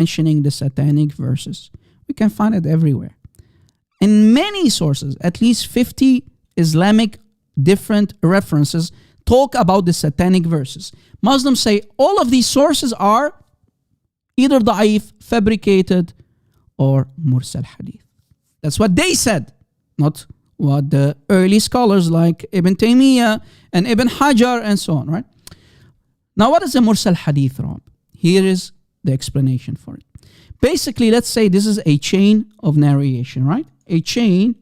mentioning the satanic verses. We can find it everywhere. In many sources, at least 50 Islamic different references talk about the satanic verses. Muslims say all of these sources are either da'if, fabricated, or mursal hadith. That's what they said, not what the early scholars like Ibn Taymiyyah and Ibn Hajar and so on, right? Now, what is a mursal hadith, Rob? Here is the explanation for it. Basically, let's say this is a chain of narration, right? A chain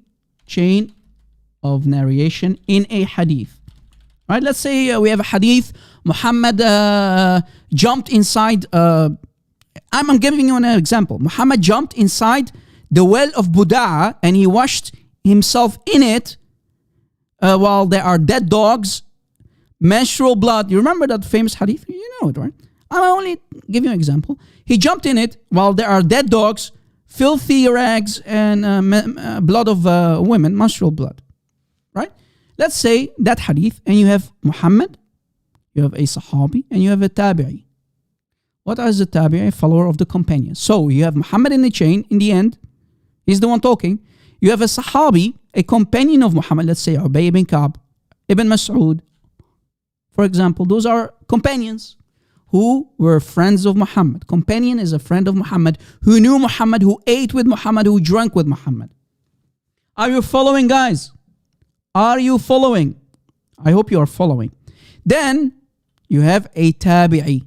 of narration in a hadith, right? Let's say we have a hadith, Muhammad jumped inside, I'm giving you an example. Muhammad jumped inside the well of Buda'a and he washed himself in it while there are dead dogs, menstrual blood. You remember that famous hadith? You know it, right? I'll only give you an example. He jumped in it while there are dead dogs, filthy rags, and blood of women, menstrual blood, right? Let's say that hadith, and you have Muhammad, you have a Sahabi, and you have a Tabi'i. What is the Tabi'i? A follower of the companion. So you have Muhammad in the chain, in the end, he's the one talking. You have a Sahabi, a companion of Muhammad, let's say Ubay ibn Ka'b, Ibn Mas'ud, for example. Those are companions who were friends of Muhammad. Companion is a friend of Muhammad who knew Muhammad, who ate with Muhammad, who drank with Muhammad. Are you following, guys? Are you following? I hope you are following. Then you have a Tabi'i,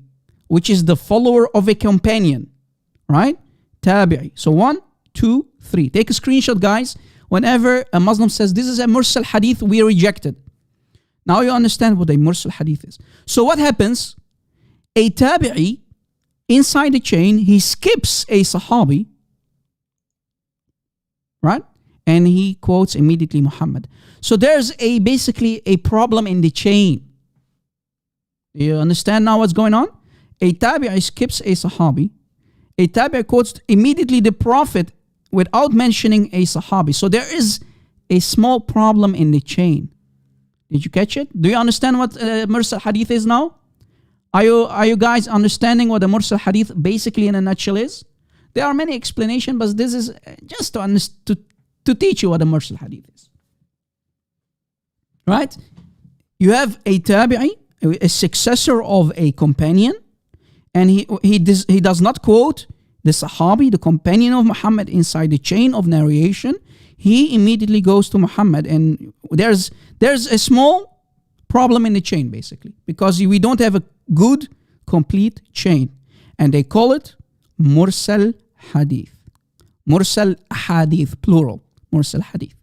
which is the follower of a companion, right? Tabi'i. So 1, 2, 3. Take a screenshot, guys. Whenever a Muslim says this is a mursal hadith, we reject it. Now you understand what a mursal hadith is. So what happens? A Tabi'i, inside the chain, he skips a Sahabi, right? And he quotes immediately Muhammad. So there's basically a problem in the chain. You understand now what's going on? A Tabi'i skips a Sahabi. A Tabi'i quotes immediately the Prophet without mentioning a Sahabi. So there is a small problem in the chain. Did you catch it? Do you understand what mursal hadith is now? Are you guys understanding what a mursal hadith basically in a nutshell is? There are many explanations, but this is just to teach you what a mursal hadith is. Right? You have a Tabi'i, a successor of a companion, and he does not quote the Sahabi, the companion of Muhammad, inside the chain of narration. He immediately goes to Muhammad, and there's a small problem in the chain, basically, because we don't have a good, complete chain. And they call it mursal hadith. Mursal hadith, plural. Mursal hadith.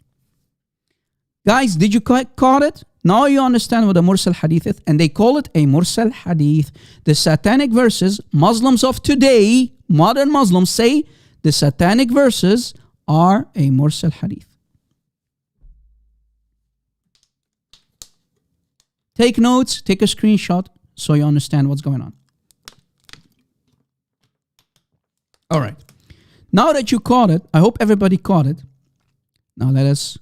Guys, did you caught it? Now you understand what a mursal hadith is, and they call it a mursal hadith. The satanic verses, Muslims of today, modern Muslims say the satanic verses are a mursal hadith. Take notes, take a screenshot so you understand what's going on. All right. Now that you caught it, I hope everybody caught it. Now let us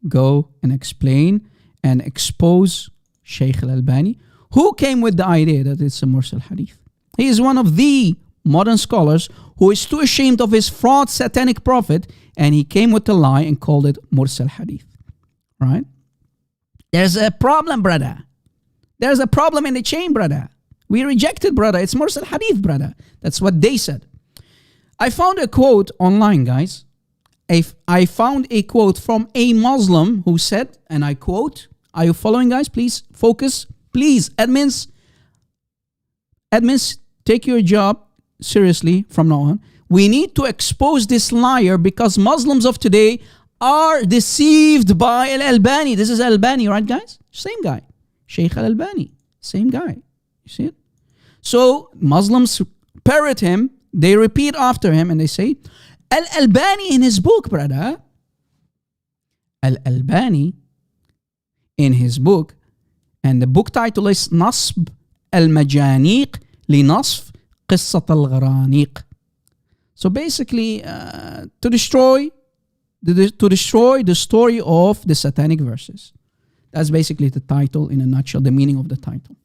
go and explain and expose Sheikh al-Albani, who came with the idea that it's a mursal hadith. He is one of the modern scholars who is too ashamed of his fraud satanic prophet, and he came with a lie and called it mursal hadith. Right? There's a problem, brother. There's a problem in the chain, brother. We reject it, brother. It's mursal hadith, brother. That's what they said. I found a quote online, guys. I found a quote from a Muslim who said, and I quote, are you following, guys? Please focus. Please, admins, take your job seriously from now on. We need to expose this liar because Muslims of today are deceived by al-Albani. This is Albani, right, guys? Same guy. Sheikh al-Albani. Same guy. You see it? So Muslims parrot him. They repeat after him and they say, al-Albani in his book, brother. Al-Albani in his book, and the book title is Nasb al-Majaniq li Nasf Qissat al-Gharaniq. So basically, to destroy the story of the satanic verses. That's basically the title in a nutshell, the meaning of the title.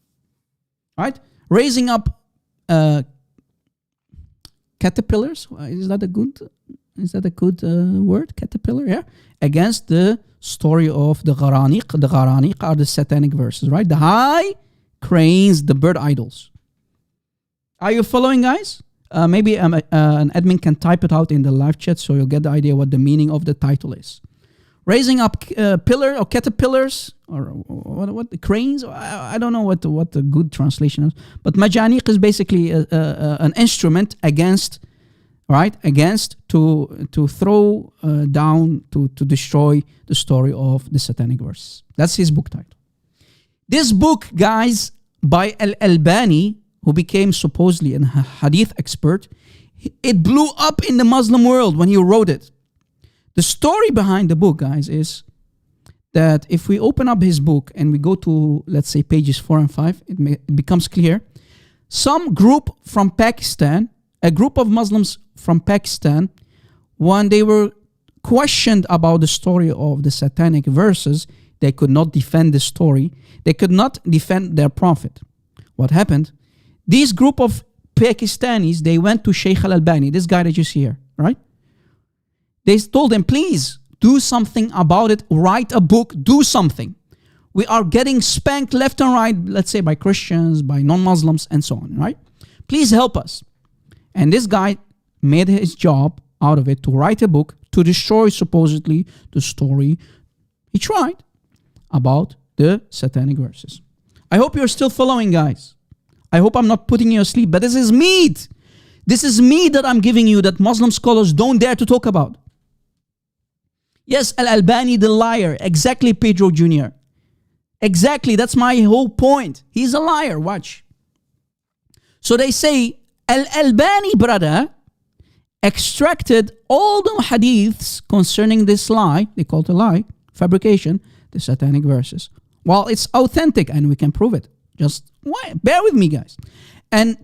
Right? Raising up caterpillars. Is that a good word? Caterpillar, yeah. Against the story of the Gharaniq. The Gharaniq are the satanic verses, right? The high cranes, the bird idols. Are you following, guys? Maybe an admin can type it out in the live chat so you'll get the idea what the meaning of the title is. Raising up pillar or caterpillars or what the cranes. I don't know what the good translation is. But majaniq is basically an instrument against, right? Against to throw down, to destroy the story of the satanic verse. That's his book title. This book, guys, by Albani, who became supposedly a hadith expert, it blew up in the Muslim world when he wrote it. The story behind the book, guys, is that if we open up his book and we go to, let's say, pages 4 and 5, it becomes clear. Some group from Pakistan, a group of Muslims from Pakistan, when they were questioned about the story of the satanic verses, they could not defend the story. They could not defend their prophet. What happened? These group of Pakistanis, they went to Sheikh al-Albani, this guy that you see here, right? They told him, please do something about it. Write a book, do something. We are getting spanked left and right, let's say by Christians, by non-Muslims, and so on, right? Please help us. And this guy made his job out of it to write a book to destroy supposedly the story he tried about the satanic verses. I hope you're still following, guys. I hope I'm not putting you asleep, but this is meat. This is meat that I'm giving you that Muslim scholars don't dare to talk about. Yes, Al-Albani the liar. Exactly, Pedro Jr. Exactly, that's my whole point. He's a liar, watch. So they say, Al-Albani, brother, extracted all the hadiths concerning this lie, they call it a lie, fabrication, the satanic verses. Well, it's authentic and we can prove it. Just bear with me, guys. And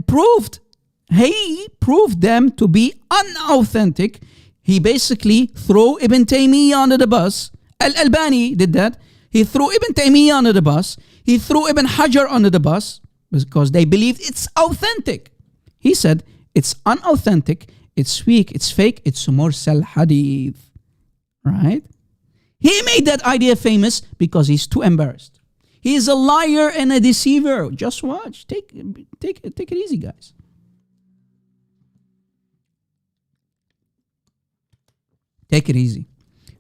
he proved them to be unauthentic. He basically threw Ibn Taymiyyah under the bus. Al-Albani did that. He threw Ibn Taymiyyah under the bus. He threw Ibn Hajar under the bus because they believed it's authentic. He said it's unauthentic, it's weak, it's fake, it's mursal hadith. Right? He made that idea famous because he's too embarrassed. He is a liar and a deceiver. Just watch. Take it easy, guys. Take it easy.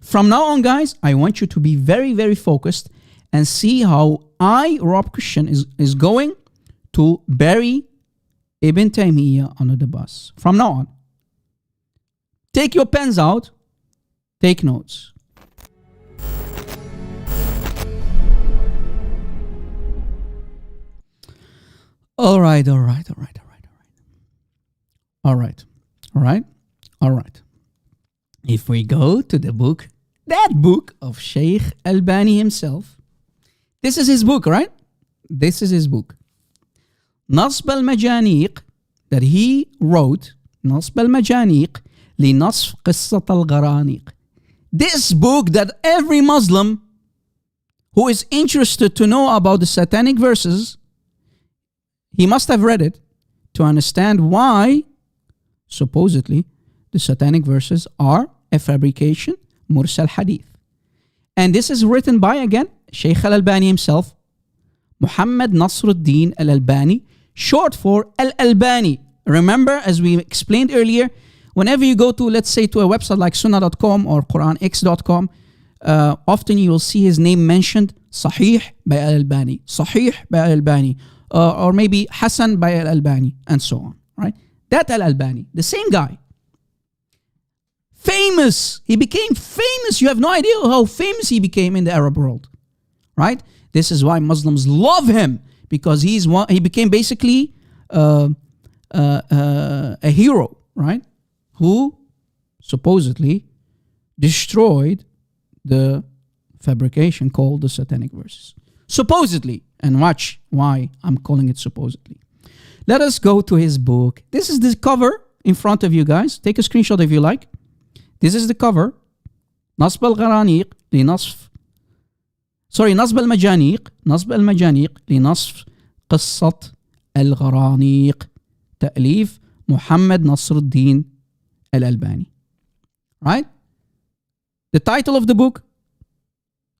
From now on, guys, I want you to be very, very focused and see how Rob Christian, is going to bury Ibn Taymiyyah under the bus. From now on. Take your pens out. Take notes. All right. If we go to the book, that book of Sheikh Albani himself, this is his book, right? This is his book. Nasb al-Majaniq, that he wrote, Nasb al-Majaniq, li Nasf Qissat al-Gharaniq. This book that every Muslim who is interested to know about the satanic verses, he must have read it to understand why, supposedly, the satanic verses are a fabrication, mursal hadith. And this is written by, again, Sheikh al-Albani himself, Muhammad Nasruddin al-Albani, short for Al-Albani. Remember, as we explained earlier, whenever you go to, let's say, to a website like sunnah.com or quranx.com, often you will see his name mentioned, Sahih by Al-Albani, Sahih by Al-Albani, or maybe Hassan by Al-Albani, and so on, right? That Al-Albani, the same guy. Famous. He became famous. You have no idea how famous he became in the Arab world, right? This is why Muslims love him, because he became basically a hero, right? Who supposedly destroyed the fabrication called the satanic verses. Supposedly. And watch why I'm calling it supposedly. Let us go to his book. This is the cover in front of you guys. Take a screenshot if you like. This is the cover. Nasb al-Gharaniq li Nasf. Sorry, Nasb al-Majaniq. Nasb al-Majaniq li Nasf Qissat al-Gharaniq. تأليف محمد نصر الدين al-Albani. Right? The title of the book,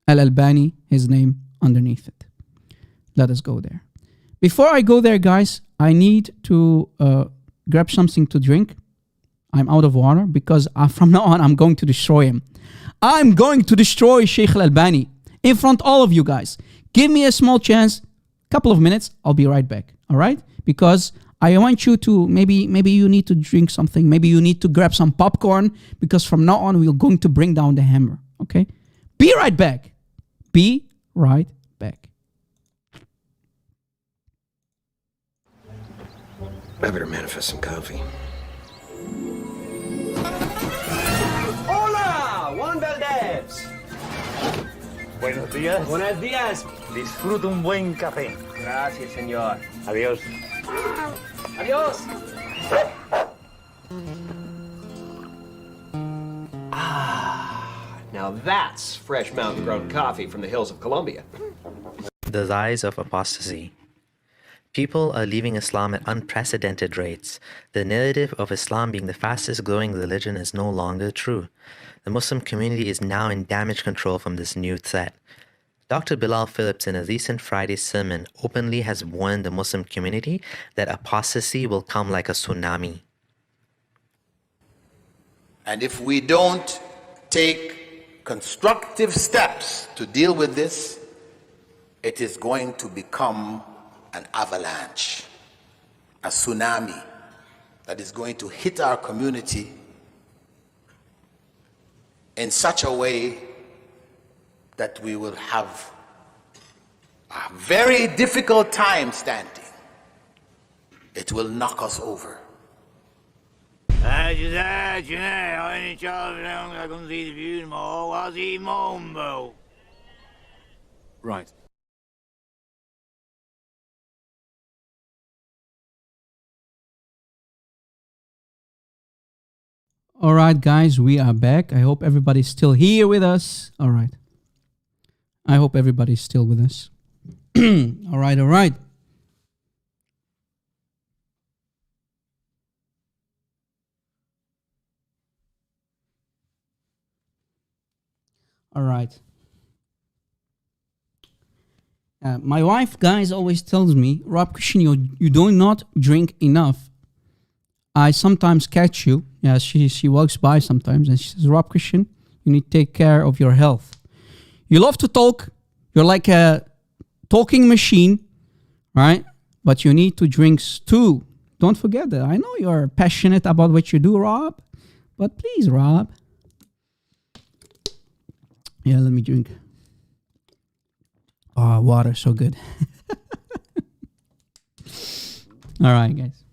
al-Albani, his name underneath it. Let us go there. Before I go there, guys, I need to grab something to drink. I'm out of water because from now on, I'm going to destroy him. I'm going to destroy Sheikh al-Albani in front of all of you guys. Give me a small chance, couple of minutes, I'll be right back, all right? Because I want you to, maybe you need to drink something, maybe you need to grab some popcorn, because from now on, we're going to bring down the hammer, okay? Be right back. Be right back. I better manifest some coffee. Hola, Juan Valdez. Buenos días. Buenos días. Disfruta un buen café. Gracias, señor. Adiós. Adiós. Now that's fresh mountain-grown coffee from the hills of Colombia. The rise of apostasy. People are leaving Islam at unprecedented rates. The narrative of Islam being the fastest growing religion is no longer true. The Muslim community is now in damage control from this new threat. Dr. Bilal Phillips, in a recent Friday sermon, openly has warned the Muslim community that apostasy will come like a tsunami. And if we don't take constructive steps to deal with this, it is going to become an avalanche, a tsunami that is going to hit our community in such a way that we will have a very difficult time standing. It will knock us over. Right. All right, guys, we are back. I hope everybody's still here with us. All right. I hope everybody's still with us. All right, all right. All right. My wife, guys, always tells me, Rob Christian, you do not drink enough. I sometimes catch you. Yeah, she walks by sometimes and she says, Rob Christian, you need to take care of your health. You love to talk. You're like a talking machine, right? But you need to drink too. Don't forget that. I know you're passionate about what you do, Rob. But please, Rob. Yeah, let me drink. Oh, water, so good. All right, guys.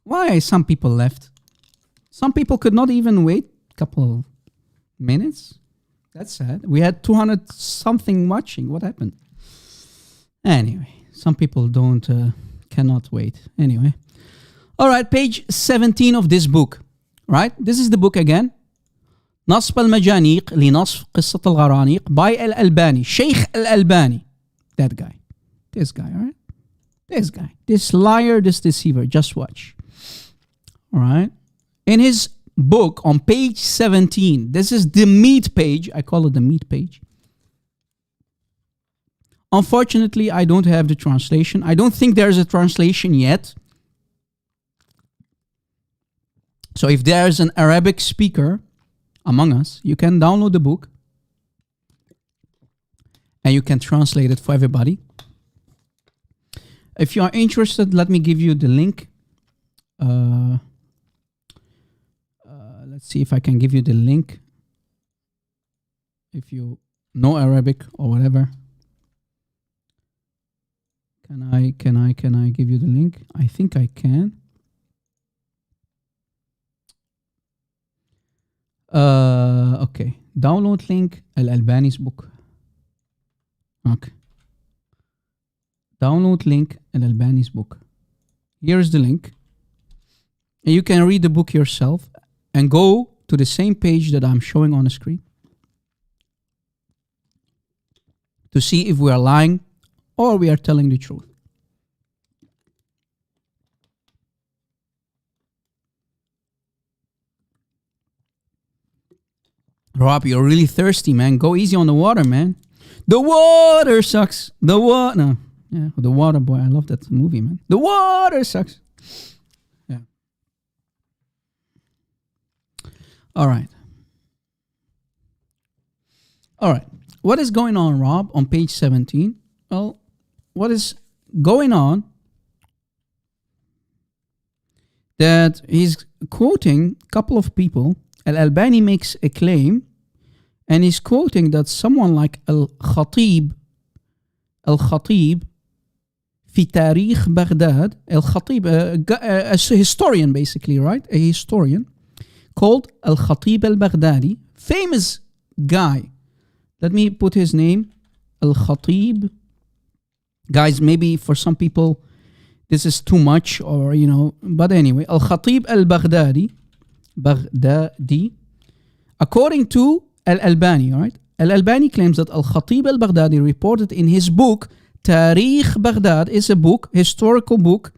Why some people left? Some people could not even wait a couple of minutes. That's sad. We had 200 something watching. What happened? Anyway, some people cannot wait. Anyway. All right, page 17 of this book. Right? This is the book again. نصب المجانيق لنصف قصة الغرانيق by al-Albani. Sheikh al-Albani. That guy. This guy, all right? This guy. This liar, this deceiver. Just watch. All right? In his book on page 17, this is the meat page. I call it the meat page. Unfortunately, I don't have the translation. I don't think there's a translation yet. So if there's an Arabic speaker among us, you can download the book and you can translate it for everybody. If you are interested, let me give you the link. Let's see if I can give you the link. If you know Arabic or whatever. Can I give you the link? I think I can. Okay. Download link al-Albani's book. Okay. Download link al-Albani's book. Here's the link. And you can read the book yourself and go to the same page that I'm showing on the screen to see if we are lying or we are telling the truth. Rob, you're really thirsty, man. Go easy on the water, man. The water sucks. The water. No. Yeah, The Water Boy. I love that movie, man. The water sucks. Yeah. All right. All right. What is going on, Rob, on page 17? Well, what is going on that he's quoting a couple of people. Al-Albani makes a claim, and he's quoting that someone like Al-Khatib في تاريخ بغداد, Al-Khatib, a historian basically, right? A historian called Al-Khatib al-Baghdadi, famous guy. Let me put his name, Al-Khatib. Guys, maybe for some people this is too much, or but anyway, Al-Khatib al-Baghdadi, according to Al-Albani, right? Al-Albani claims that Al-Khatib al-Baghdadi reported in his book, Tarikh Baghdad, is a book, historical book,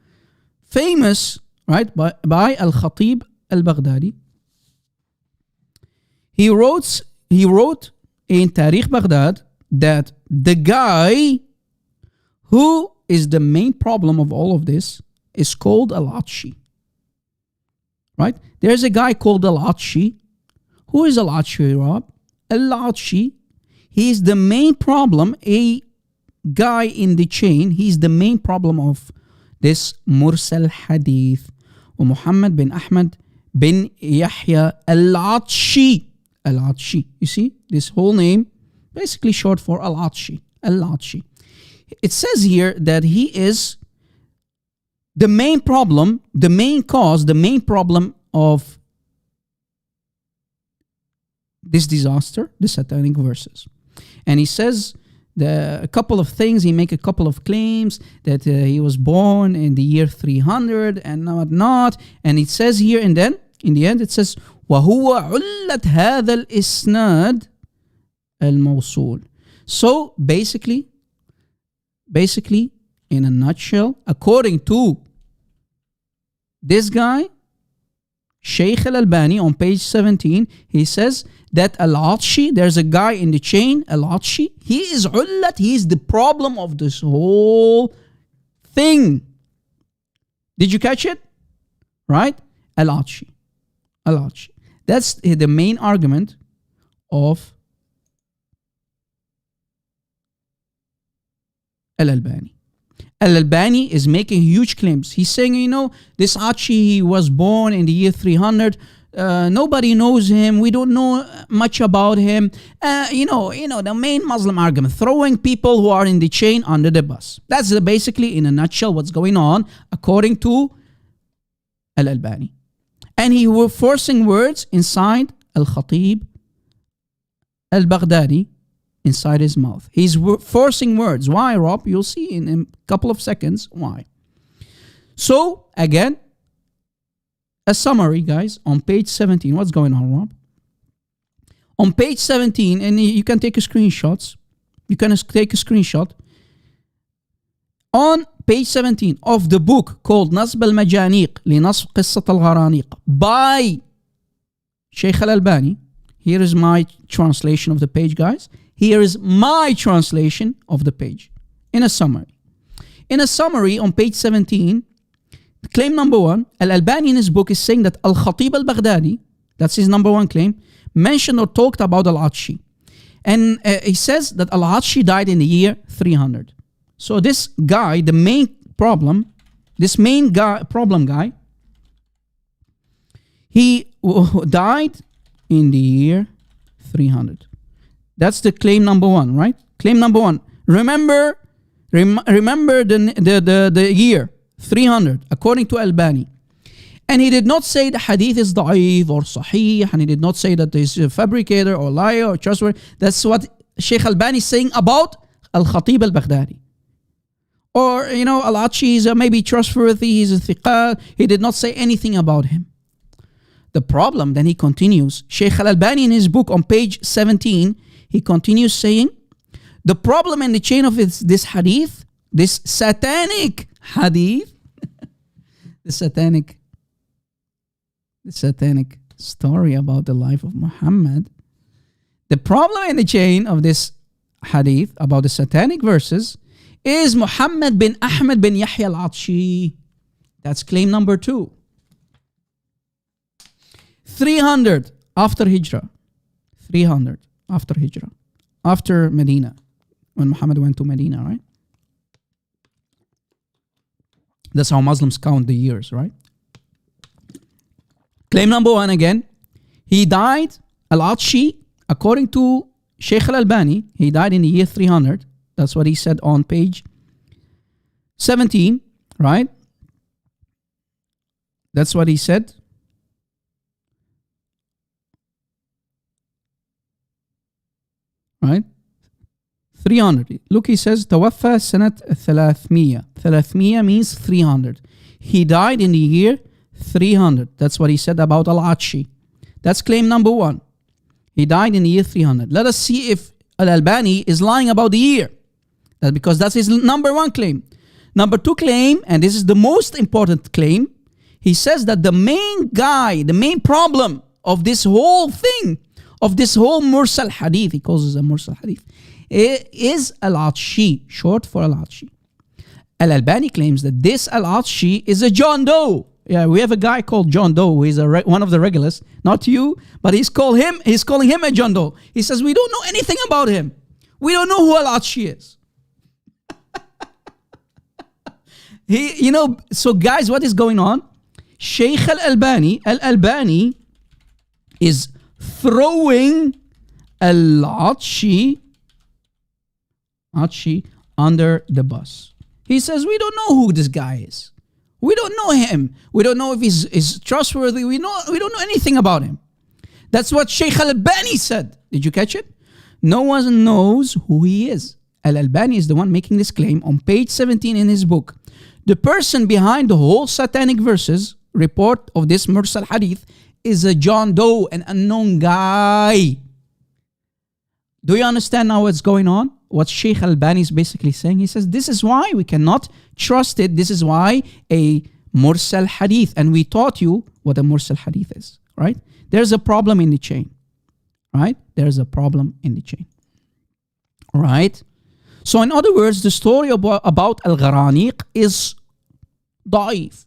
famous, right, by Al-Khatib al-Baghdadi. He wrote in Tarikh Baghdad that the guy who is the main problem of all of this is called al-Lat. Right? There's a guy called al-Lat. Who is al-Lat, Rob? Al-Lat, he is the main problem, a guy in the chain. He's the main problem of this Mursal Hadith. Muhammad bin Ahmad bin Yahya al-Lat. Al-Lat. You see? This whole name, basically short for al-Lat. Al-Lat. It says here that he is the main problem, the main cause, the main problem of this disaster, the Satanic verses. And he says a couple of things, he make a couple of claims that he was born in the year 300 and not. And it says here, and then in the end it says, وَهُوَ عُلَّتْ هَذَا الْإِسْنَادِ الْمَوْصُولِ. So basically, in a nutshell, according to this guy, Sheikh al-Albani, on page 17, he says that al-Lat, there's a guy in the chain, al-Lat, he is ullat, he is the problem of this whole thing. Did you catch it? Right? Al-Lat. That's the main argument of Al-Albani. Al-Albani is making huge claims. He's saying, this Achi, he was born in the year 300. Nobody knows him. We don't know much about him. The main Muslim argument, throwing people who are in the chain under the bus. That's basically, in a nutshell, what's going on, according to Al-Albani. And he was forcing words inside Al-Khatib al-Baghdadi, inside his mouth. He's forcing words. Why, Rob? You'll see in a couple of seconds why. So, again, a summary, guys, on page 17. What's going on, Rob? On page 17, and you can take a screenshot. On page 17 of the book called Nasb al-Majaniq لنصب قصة الغرانيق by Sheikh al-Albani. Here is my translation of the page, guys. Here is my translation of the page in a summary. In a summary on page 17, claim number 1, Al-Albani in his book is saying that Al-Khatib al-Baghdadi, that's his number 1 claim, mentioned or talked about Al-Lat. And he says that Al-Lat died in the year 300. So this guy, the main problem, problem guy, he died in the year 300. That's the claim number 1, right? Claim number 1. Remember the year 300, according to Albani. And he did not say the hadith is da'if or sahih, and he did not say that he's a fabricator or liar or trustworthy. That's what Sheikh Albani is saying about Al-Khatib al-Baghdadi. Or, Al-Achi is maybe trustworthy, he's a thiqat. He did not say anything about him. The problem, then he continues, Sheikh al-Albani in his book on page 17, he continues saying, the problem in the chain of this hadith, this satanic hadith, the satanic story about the life of Muhammad, The problem in the chain of this hadith about the satanic verses is Muhammad bin Ahmad bin Yahya al-Atshi. That's claim number 2. 300 after Hijrah. 300 after Hijrah. After Medina. When Muhammad went to Medina, right? That's how Muslims count the years, right? Claim number 1 again. He died, al-Atshi, according to Sheikh al-Albani, he died in the year 300. That's what he said on page 17, right? That's what he said. Right? 300. Look, he says, توفى سنة 300. 300 means 300. He died in the year 300. That's what he said about al-Atshi. That's claim number 1. He died in the year 300. Let us see if al-Albani is lying about the year. That's because that's his number 1 claim. Number 2 claim, and this is the most important claim, he says that the main guy, the main problem of this whole thing, of this whole mursal hadith, he calls it a mursal hadith, is al-Atshi, short for al-Atshi. Al-Albani claims that this al-Atshi is a John Doe. Yeah, we have a guy called John Doe who is one of the regulars, not you, but he's calling him a John Doe. He says, we don't know anything about him. We don't know who al-Atshi is. So guys, what is going on? Sheikh al-Albani is throwing al-Atshi under the bus. He says, we don't know who this guy is. We don't know him. We don't know if he's trustworthy. We don't know anything about him. That's what Sheikh al-Albani said. Did you catch it? No one knows who he is. Al-Albani is the one making this claim on page 17 in his book. The person behind the whole satanic verses report of this mursal hadith is a John Doe, an unknown guy. Do you understand now what's going on? What Sheikh Albani is basically saying? He says, this is why we cannot trust it. This is why a mursal hadith. And we taught you what a mursal hadith is, right? There's a problem in the chain, right? There's a problem in the chain, right? So in other words, the story about Al-Gharaniq is da'if.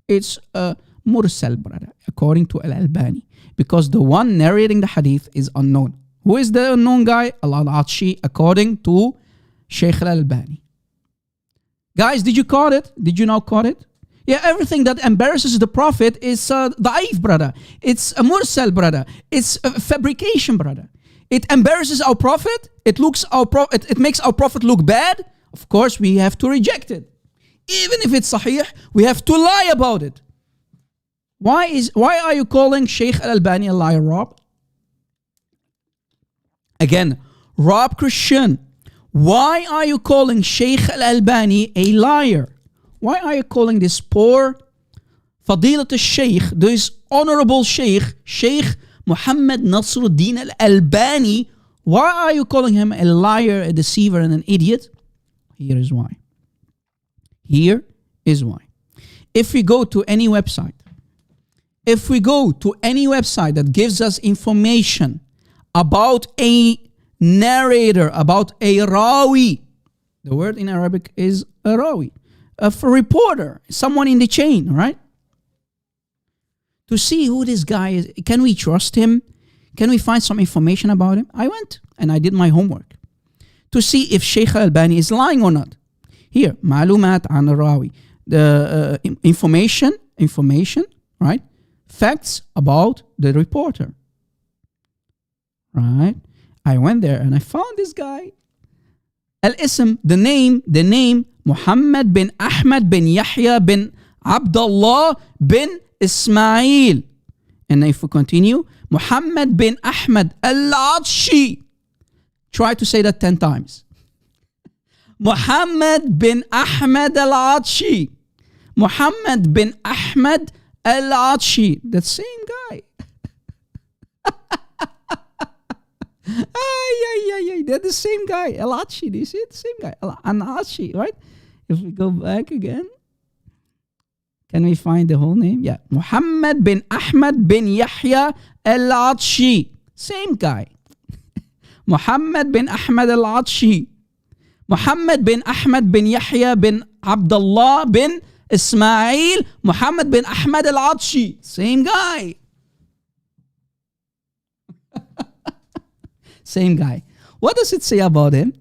It's a mursal, brother, according to Al-Albani. Because the one narrating the hadith is unknown. Who is the unknown guy? Al-Atshi, according to Sheikh Al-Albani. Guys, did you caught it? Did you now caught it? Yeah, everything that embarrasses the Prophet is da'if, brother. It's a mursal, brother. It's a fabrication, brother. It embarrasses our Prophet. It makes our Prophet look bad. Of course, we have to reject it. Even if it's sahih, we have to lie about it. Why are you calling Sheikh Al-Albani a liar, Rob? Again, Rob Christian, why are you calling Sheikh Al-Albani a liar? Why are you calling this poor Fadilat al-Sheikh, this honorable Sheikh Muhammad Nasruddin Al-Albani, why are you calling him a liar, a deceiver, and an idiot? Here is why. Here is why. If we go to any website, that gives us information about a narrator, about a rawi, the word in Arabic is a rawi, a reporter, someone in the chain, right? To see who this guy is. Can we trust him? Can we find some information about him? I went and I did my homework to see if Sheikh Albani is lying or not. Here, معلومات عن الراوي. The information, right? Facts about the reporter. Right? I went there and I found this guy. Al-Ism, the name, Muhammad bin Ahmad bin Yahya bin Abdullah bin Ismail. And if we continue, Muhammad bin Ahmad al-Atshi. Try to say that 10 times. Muhammad bin Ahmad al-Atshi. Muhammad bin Ahmad al-Atshi. The same guy. They're the same guy. Al-Atshi, do you see it? The same guy. Al-Atshi, right? If we go back again. Can we find the whole name? Yeah. Muhammad bin Ahmad bin Yahya al-Atshi. Same guy. Muhammad bin Ahmad al-Atshi, Muhammad bin Ahmad bin Yahya bin Abdullah bin Ismail, Muhammad bin Ahmad al-Atshi. Same guy. Same guy. What does it say about him?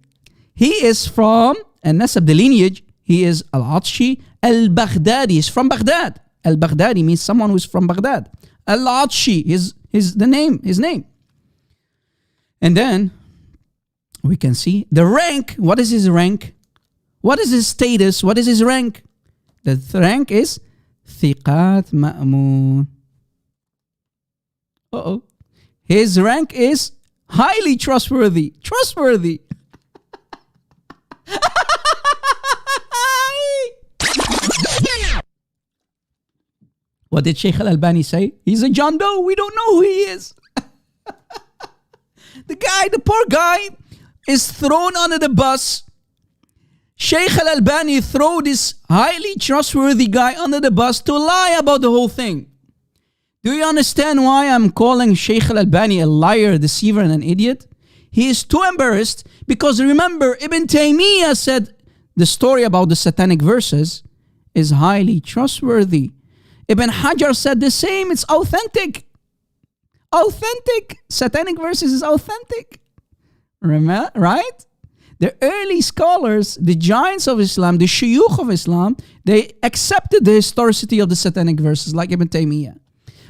He is from, and nasab, the lineage, he is al-Atshi al-Baghdadi. He's from Baghdad. Al-Baghdadi means someone who's from Baghdad. Al-Atshi is his name. And then we can see the rank. What is his rank? What is his status? What is his rank? The rank is Thiqat Ma'mun. Uh-oh. His rank is highly trustworthy. Trustworthy. What did Sheikh al-Albani say? He's a John Doe. We don't know who he is. The poor guy is thrown under the bus. Sheikh al-Albani threw this highly trustworthy guy under the bus to lie about the whole thing. Do you understand why I'm calling Sheikh al-Albani a liar, deceiver, and an idiot? He is too embarrassed because remember, Ibn Taymiyyah said the story about the satanic verses is highly trustworthy. Ibn Hajar said the same, it's authentic. Authentic. Satanic verses is authentic. Remember, right? The early scholars, the giants of Islam, the shuyukh of Islam, they accepted the historicity of the satanic verses like Ibn Taymiyyah.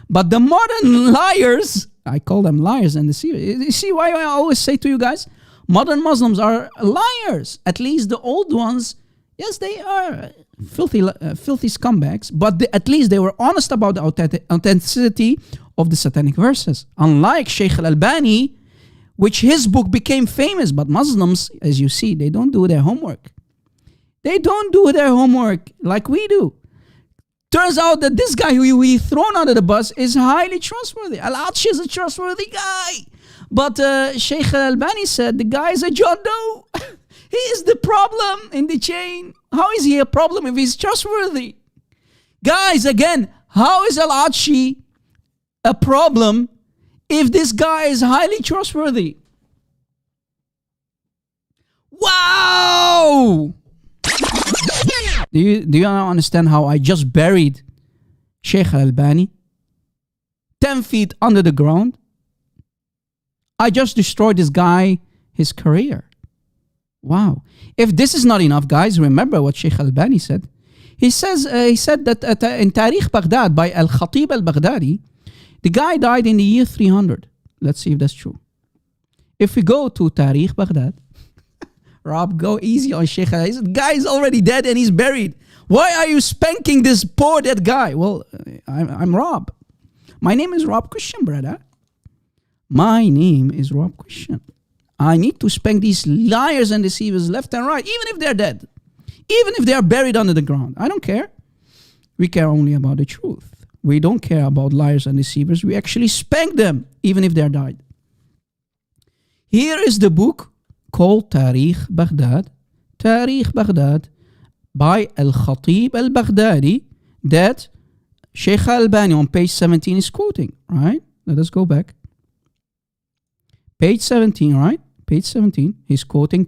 But the modern liars, I call them liars and deceivers. You see why I always say to you guys, modern Muslims are liars. At least the old ones, yes, they are filthy scumbags, but at least they were honest about the authenticity of the satanic verses. Unlike Sheikh al-Albani, which his book became famous, but Muslims, as you see, they don't do their homework. They don't do their homework like we do. Turns out that this guy who we thrown under the bus is highly trustworthy. Al-Atshi is a trustworthy guy. But Sheikh al-Albani said the guy is a John Doe. He is the problem in the chain. How is he a problem if he's trustworthy? Guys, again, how is Al-Atshi a problem if this guy is highly trustworthy? Wow! Do you understand how I just buried Sheikh al-Albani 10 feet under the ground? I just destroyed this guy, his career. Wow. If this is not enough, guys, remember what Sheikh al-Albani said. He said that in Tarikh Baghdad by al-Khatib al-Baghdadi, the guy died in the year 300. Let's see if that's true. If we go to Tarikh Baghdad, Rob, go easy on Sheikh al-Albani. The guy is already dead and he's buried. Why are you spanking this poor dead guy? Well, I'm Rob. My name is Rob Christian, brother. My name is Rob Christian. I need to spank these liars and deceivers left and right, even if they're dead. Even if they are buried under the ground. I don't care. We care only about the truth. We don't care about liars and deceivers. We actually spank them, even if they're died. Here is the book called Tarikh Baghdad. Tarikh Baghdad by al-Khatib al-Baghdadi that Sheikh al-Albani on page 17 is quoting, right? Let us go back. Page 17, right? Page 17, he's quoting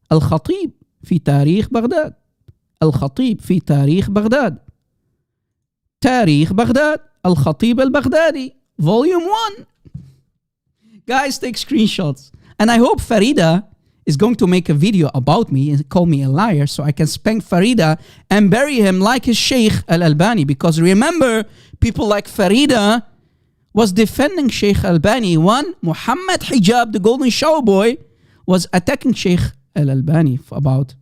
al-Khatib في تاريخ بغداد. الخطيب في تاريخ بغداد. تاريخ بغداد. الخطيب البغدادي. Volume 1. Guys, take screenshots. And I hope Farida is going to make a video about me and call me a liar so I can spank Farida and bury him like his Sheikh al-Albani. Because remember, people like Farida was defending Sheikh al-Albani. One, Muhammad Hijab, the golden shower boy, was attacking Sheikh al-Albani about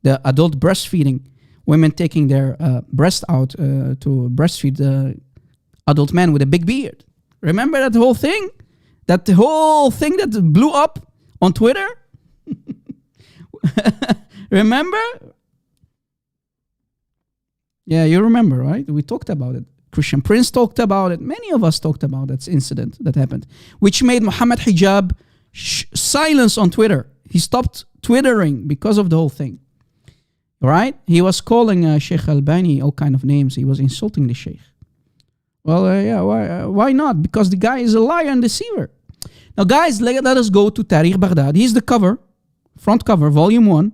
the adult breastfeeding. Women taking their breast out to breastfeed the adult man with a big beard. Remember that whole thing? That whole thing that blew up on Twitter? Remember? Yeah, you remember, right? We talked about it. Christian Prince talked about it. Many of us talked about that incident that happened, which made Muhammad Hijab silence on Twitter. He stopped twittering because of the whole thing. Right? He was calling Sheikh Albani all kind of names. He was insulting the Sheikh. Well, yeah, why not? Because the guy is a liar and deceiver. Now, guys, let us go to Tariq Baghdad. Here's the cover, front cover, volume 1,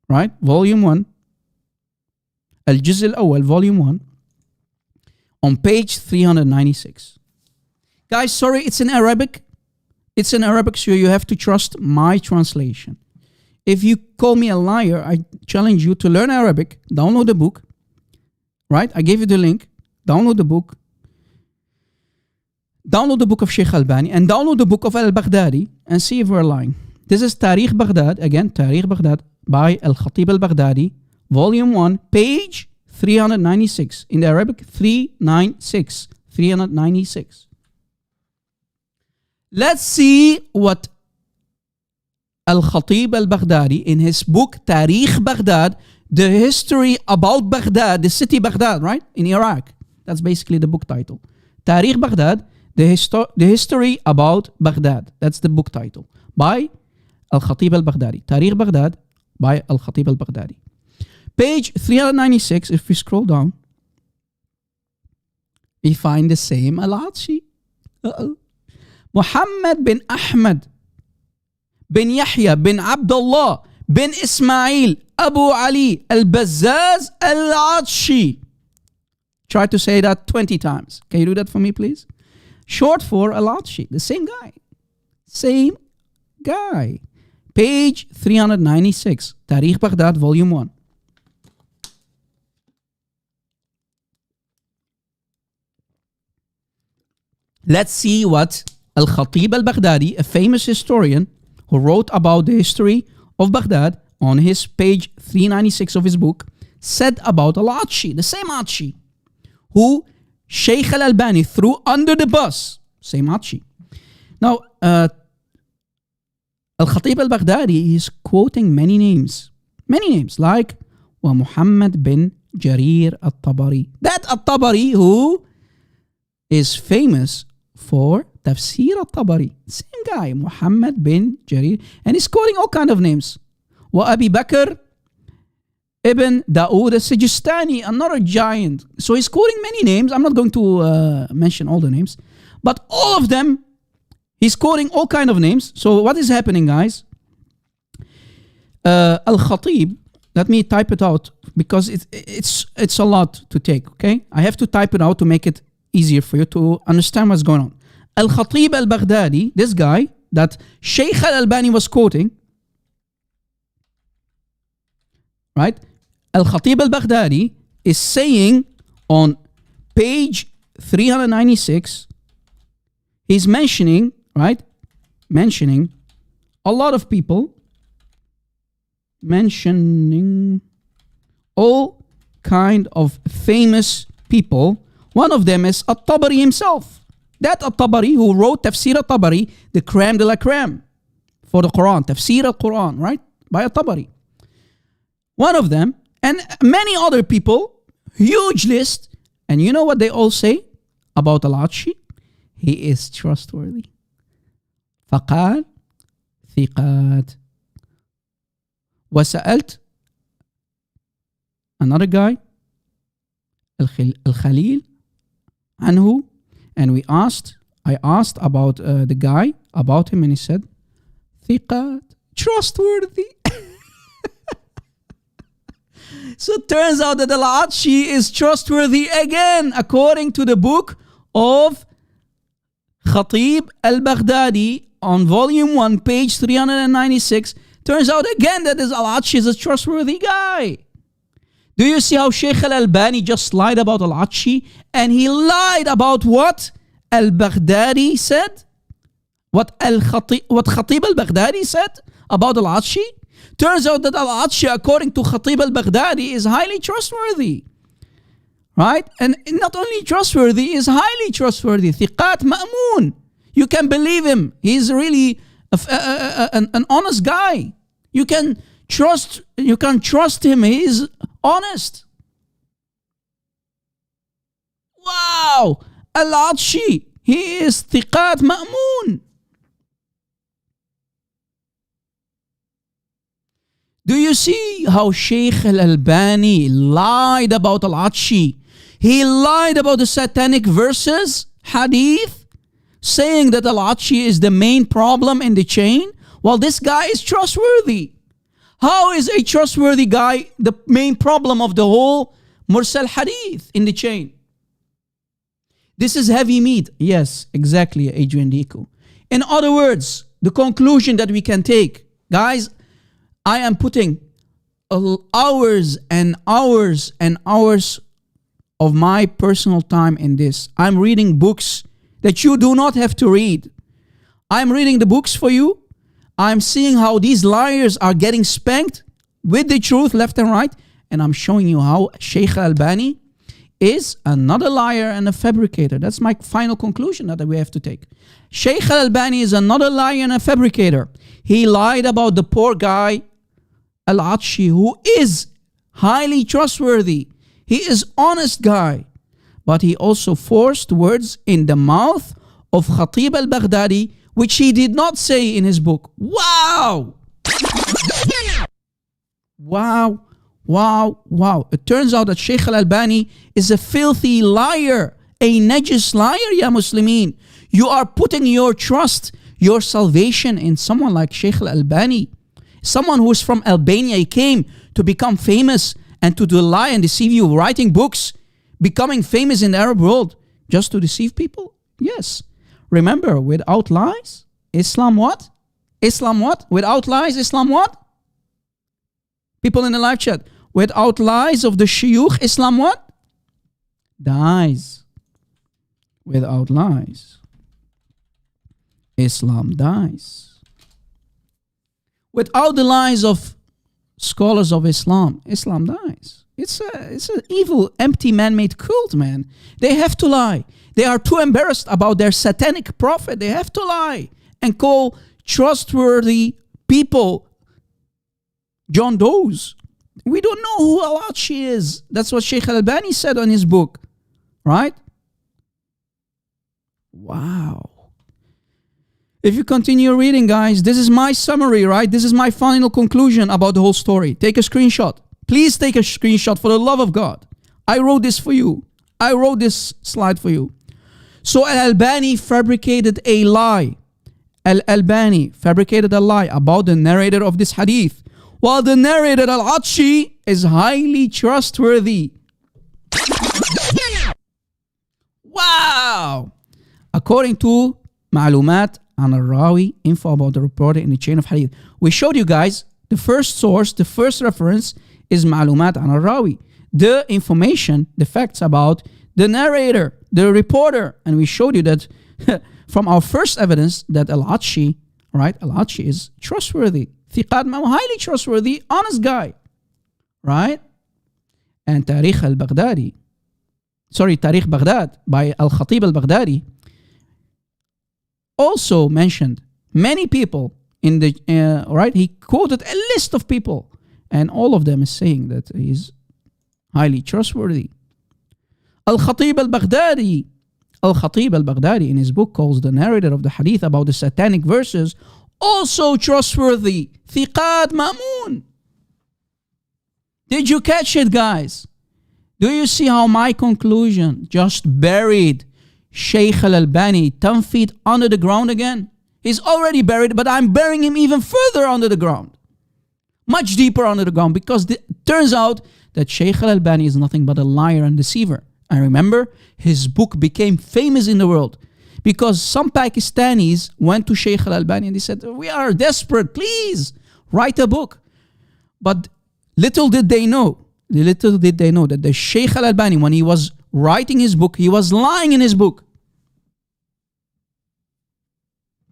right? Volume 1. Al-Juz al-Awwal, volume 1. On page 396. Guys, sorry, it's in Arabic. It's in Arabic, so you have to trust my translation. If you call me a liar, I challenge you to learn Arabic, download the book, right? I gave you the link. Download the book. Download the book of Sheikh Albani and download the book of al-Baghdadi and see if we're lying. This is Tariq Baghdad, again, Tariq Baghdad by Al-Khatib al-Baghdadi, volume 1, page 396. In the Arabic, 396. 396. Let's see what Al-Khatib al-Baghdadi in his book Tariq Baghdad, the history about Baghdad, the city Baghdad, right? In Iraq. That's basically the book title. Tariq Baghdad, the history about Baghdad. That's the book title. By Al-Khatib al-Baghdadi. Tariq Baghdad by Al-Khatib al-Baghdadi. Page 396, if we scroll down, we find the same al-Lat. Muhammad bin Ahmad bin Yahya bin Abdullah bin Ismail Abu Ali al-Bazzaz al-Atshi. Try to say that 20 times. Can you do that for me, please? Short for al-Atshi. The same guy. Same guy. Page 396. Tariq Baghdad, volume 1. Let's see what Al-Khatib al-Baghdadi, a famous historian who wrote about the history of Baghdad on his page 396 of his book, said about al-Atshi, the same Atshi, who Sheikh al-Albani threw under the bus. Same Atshi. Now, Al-Khatib al-Baghdadi is quoting many names, like Muhammad bin Jarir al-Tabari. That al-Tabari who is famous for Tafsir al-Tabari. Same guy, Muhammad bin Jarir. And he's quoting all kind of names. Wa Abi Bakr ibn Dawood al-Sijistani, another giant. So he's quoting many names. I'm not going to mention all the names. But all of them, he's quoting all kind of names. So what is happening, guys? Al-Khatib, let me type it out because it's a lot to take, okay? I have to type it out to make it easier for you to understand what's going on. Al-Khatib al-Baghdadi, this guy that Sheikh al-Albani was quoting, right? Al-Khatib al-Baghdadi is saying on page 396, he's mentioning, right? Mentioning a lot of people, mentioning all kind of famous people. One of them is al-Tabari himself. That al-Tabari who wrote Tafsir al-Tabari, the crème de la crème for the Quran, Tafsir al-Quran, right? By al-Tabari. One of them, and many other people, huge list. And you know what they all say about al-Atshi? He is trustworthy. فقال ثقات. وسألت another guy, Al-Khalil, anhu, and I asked about the guy, about him, and he said, ثقات, trustworthy. So it turns out that al-Atshi is trustworthy again, according to the book of Khatib al-Baghdadi on volume 1, page 396. Turns out again that this al-Atshi is a trustworthy guy. Do you see how Sheikh al-Albani just lied about al-Atshi? And he lied about what al-Baghdadi said? What Khatib al-Baghdadi said about al-Atshi? Turns out that al-Atshi, according to Khatib al-Baghdadi, is highly trustworthy. Right? And not only trustworthy, is highly trustworthy. Thiqat ma'moon. You can believe him. He's really an honest guy. You can trust him. He is honest. Wow! Al-Atshi, he is thiqat ma'moon. Do you see how Sheikh al-Albani lied about al-Atshi? He lied about the satanic verses, hadith, saying that al-Atshi is the main problem in the chain, while this guy is trustworthy. How is a trustworthy guy the main problem of the whole Mursal Hadith in the chain? This is heavy meat. Yes, exactly, Adrian Deco. In other words, the conclusion that we can take, guys, I am putting hours and hours and hours of my personal time in this. I'm reading books that you do not have to read. I'm reading the books for you. I'm seeing how these liars are getting spanked with the truth left and right. And I'm showing you how Sheikh Albani is another liar and a fabricator. That's my final conclusion that we have to take. Sheikh Albani is another liar and a fabricator. He lied about the poor guy, al-Atshi, who is highly trustworthy. He is honest guy. But he also forced words in the mouth of Khatib al-Baghdadi, which he did not say in his book. Wow! Wow, wow, wow. It turns out that Sheikh al-Albani is a filthy liar, a najis liar, ya Muslimin. You are putting your trust, your salvation in someone like Sheikh al-Albani. Someone who is from Albania. He came to become famous and to lie and deceive you, writing books, becoming famous in the Arab world, just to deceive people? Yes. Remember, without lies, Islam what? Islam what? Without lies, Islam what? People in the live chat, without lies of the shuyukh, Islam what? Dies. Without lies, Islam dies. Without the lies of scholars of Islam, Islam dies. It's an evil, empty, man-made cult, man. They have to lie. They are too embarrassed about their satanic prophet. They have to lie and call trustworthy people John Does. We don't know who al-Atshi is. That's what Sheikh Albani said on his book. Right? Wow. If you continue reading, guys, this is my summary, right? This is my final conclusion about the whole story. Take a screenshot. Please take a screenshot for the love of God. I wrote this for you. I wrote this slide for you. So Al-Albani fabricated a lie. Al-Albani fabricated a lie about the narrator of this hadith, while the narrator al-Atshi is highly trustworthy. Wow! According to Ma'lumat an al-Rawi, info about the reporter in the chain of hadith. We showed you guys the first source, the first reference is Ma'lumat an al-Rawi. The information, the facts about the narrator, the reporter. And we showed you that from our first evidence that al-Atshi, right? Al-Atshi is trustworthy. Thiqat Ma'am, highly trustworthy, honest guy. Right? And Tarikh al-Baghdadi, Tarikh Baghdad by Al-Khatib al-Baghdadi also mentioned many people in the, right? He quoted a list of people and all of them is saying that he's highly trustworthy. Al-Khatib al-Baghdadi in his book calls the narrator of the hadith about the satanic verses also trustworthy. Thiqat Ma'mun. Did you catch it, guys? Do you see how my conclusion just buried Sheikh al-Albani 10 feet under the ground again? He's already buried, but I'm burying him even further under the ground. Much deeper under the ground, because it turns out that Sheikh al-Albani is nothing but a liar and deceiver. And remember, his book became famous in the world because some Pakistanis went to Sheikh al-Albani and they said, we are desperate, please write a book. But little did they know that the Sheikh al-Albani, when he was writing his book, he was lying in his book.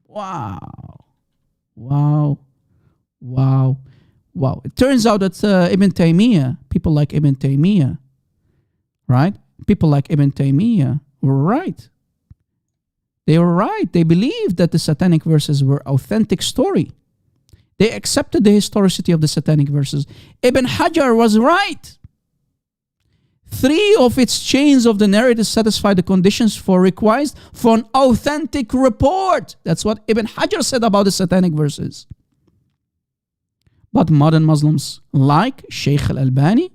Wow. Wow. Wow. Wow. It turns out that Ibn Taymiyyah, people like Ibn Taymiyyah, right? People like Ibn Taymiyyah were right. They were right. They believed that the satanic verses were authentic story. They accepted the historicity of the satanic verses. Ibn Hajar was right. 3 of its chains of the narrative satisfy the conditions required for an authentic report. That's what Ibn Hajar said about the satanic verses. But modern Muslims, like Sheikh al-Albani,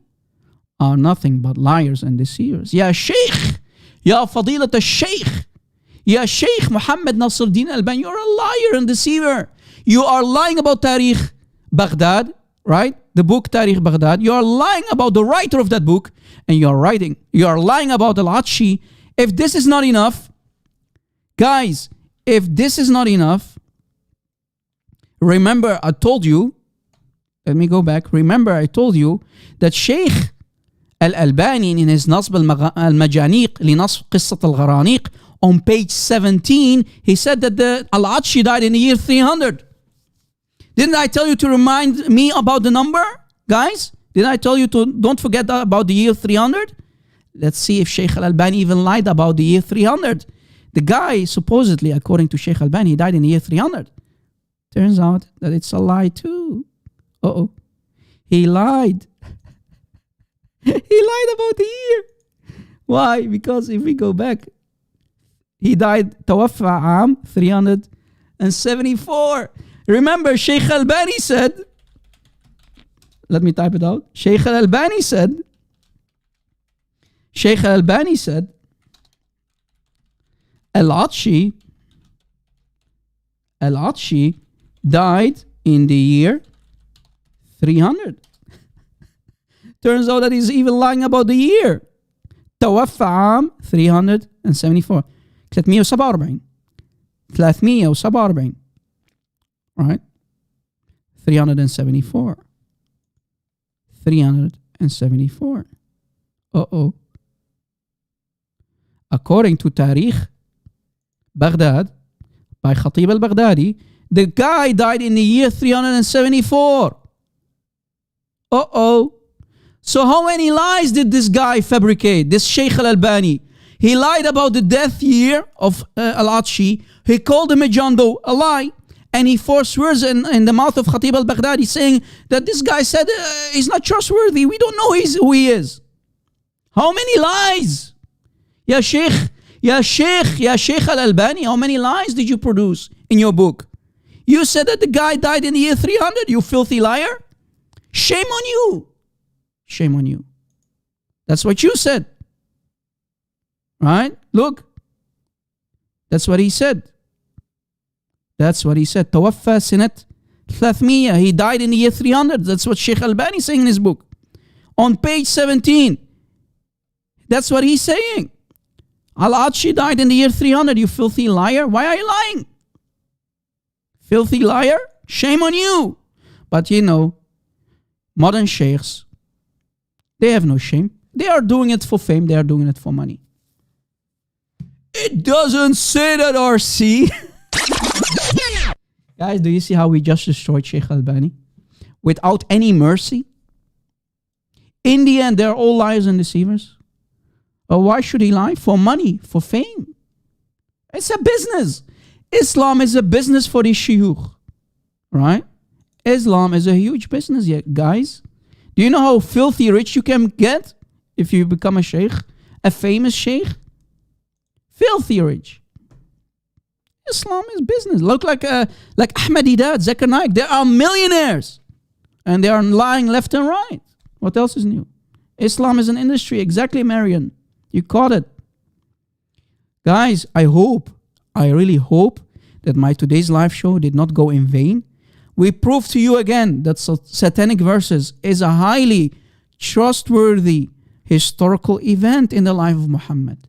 are nothing but liars and deceivers. Ya Sheikh, Ya Fadilat al-Sheikh, Ya Sheikh Muhammad Nasruddin Albani, you're a liar and deceiver. You are lying about Tariq Baghdad, right? The book Tariq Baghdad. You are lying about the writer of that book, and you are lying about al-Lat. If this is not enough, guys, if this is not enough, remember I told you, let me go back. Remember I told you that Sheikh al-Albani in his Nasb al-Majaniq لنصب قصة الغرانيق on page 17, he said that the al-Lat died in the year 300. Didn't I tell you to remind me about the number, guys? Didn't I tell you to don't forget about the year 300? Let's see if Sheikh al-Albani even lied about the year 300. The guy, supposedly, according to Sheikh al-Albani, he died in the year 300. Turns out that it's a lie too. Uh-oh. He lied. He lied about the year. Why? Because if we go back, he died توفى عام 374. Remember, Sheikh al-Albani said, let me type it out. Sheikh al-Albani said, al-Lat died in the year 300. Turns out that he's even lying about the year. توفى عام 374. 347. Right? 374. Uh-oh. According to Tariq Baghdad, by Khatib al-Baghdadi, the guy died in the year 374. Uh-oh. So how many lies did this guy fabricate, this Sheikh al-Albani? He lied about the death year of al-Lat. He called him a John Doe, a lie. And he forced words in the mouth of Khatib al-Baghdadi saying that this guy said he's not trustworthy. We don't know who he is. How many lies? Ya Sheikh al-Albani, how many lies did you produce in your book? You said that the guy died in the year 300, you filthy liar. Shame on you. Shame on you. That's what you said. Right? Look. That's what he said. توفى سنة 300. He died in the year 300. That's what Sheikh Albani is saying in his book. On page 17. That's what he's saying. Al-Lat died in the year 300. You filthy liar. Why are you lying? Filthy liar. Shame on you. But you know, modern sheikhs, they have no shame. They are doing it for fame. They are doing it for money. It doesn't say that, RC. Guys, do you see how we just destroyed Sheikh Albani? Without any mercy? In the end, they're all liars and deceivers. Why should he lie? For money, for fame. It's a business. Islam is a business for the shuyukh. Right? Islam is a huge business, yet, guys. Do you know how filthy rich you can get if you become a sheikh? A famous sheikh? Filthy rich. Islam is business. Look like Ahmadiyat, Zakir Naik. They are millionaires. And they are lying left and right. What else is new? Islam is an industry. Exactly, Marion. You caught it. Guys, I really hope that my today's live show did not go in vain. We proved to you again that Satanic verses is a highly trustworthy historical event in the life of Muhammad.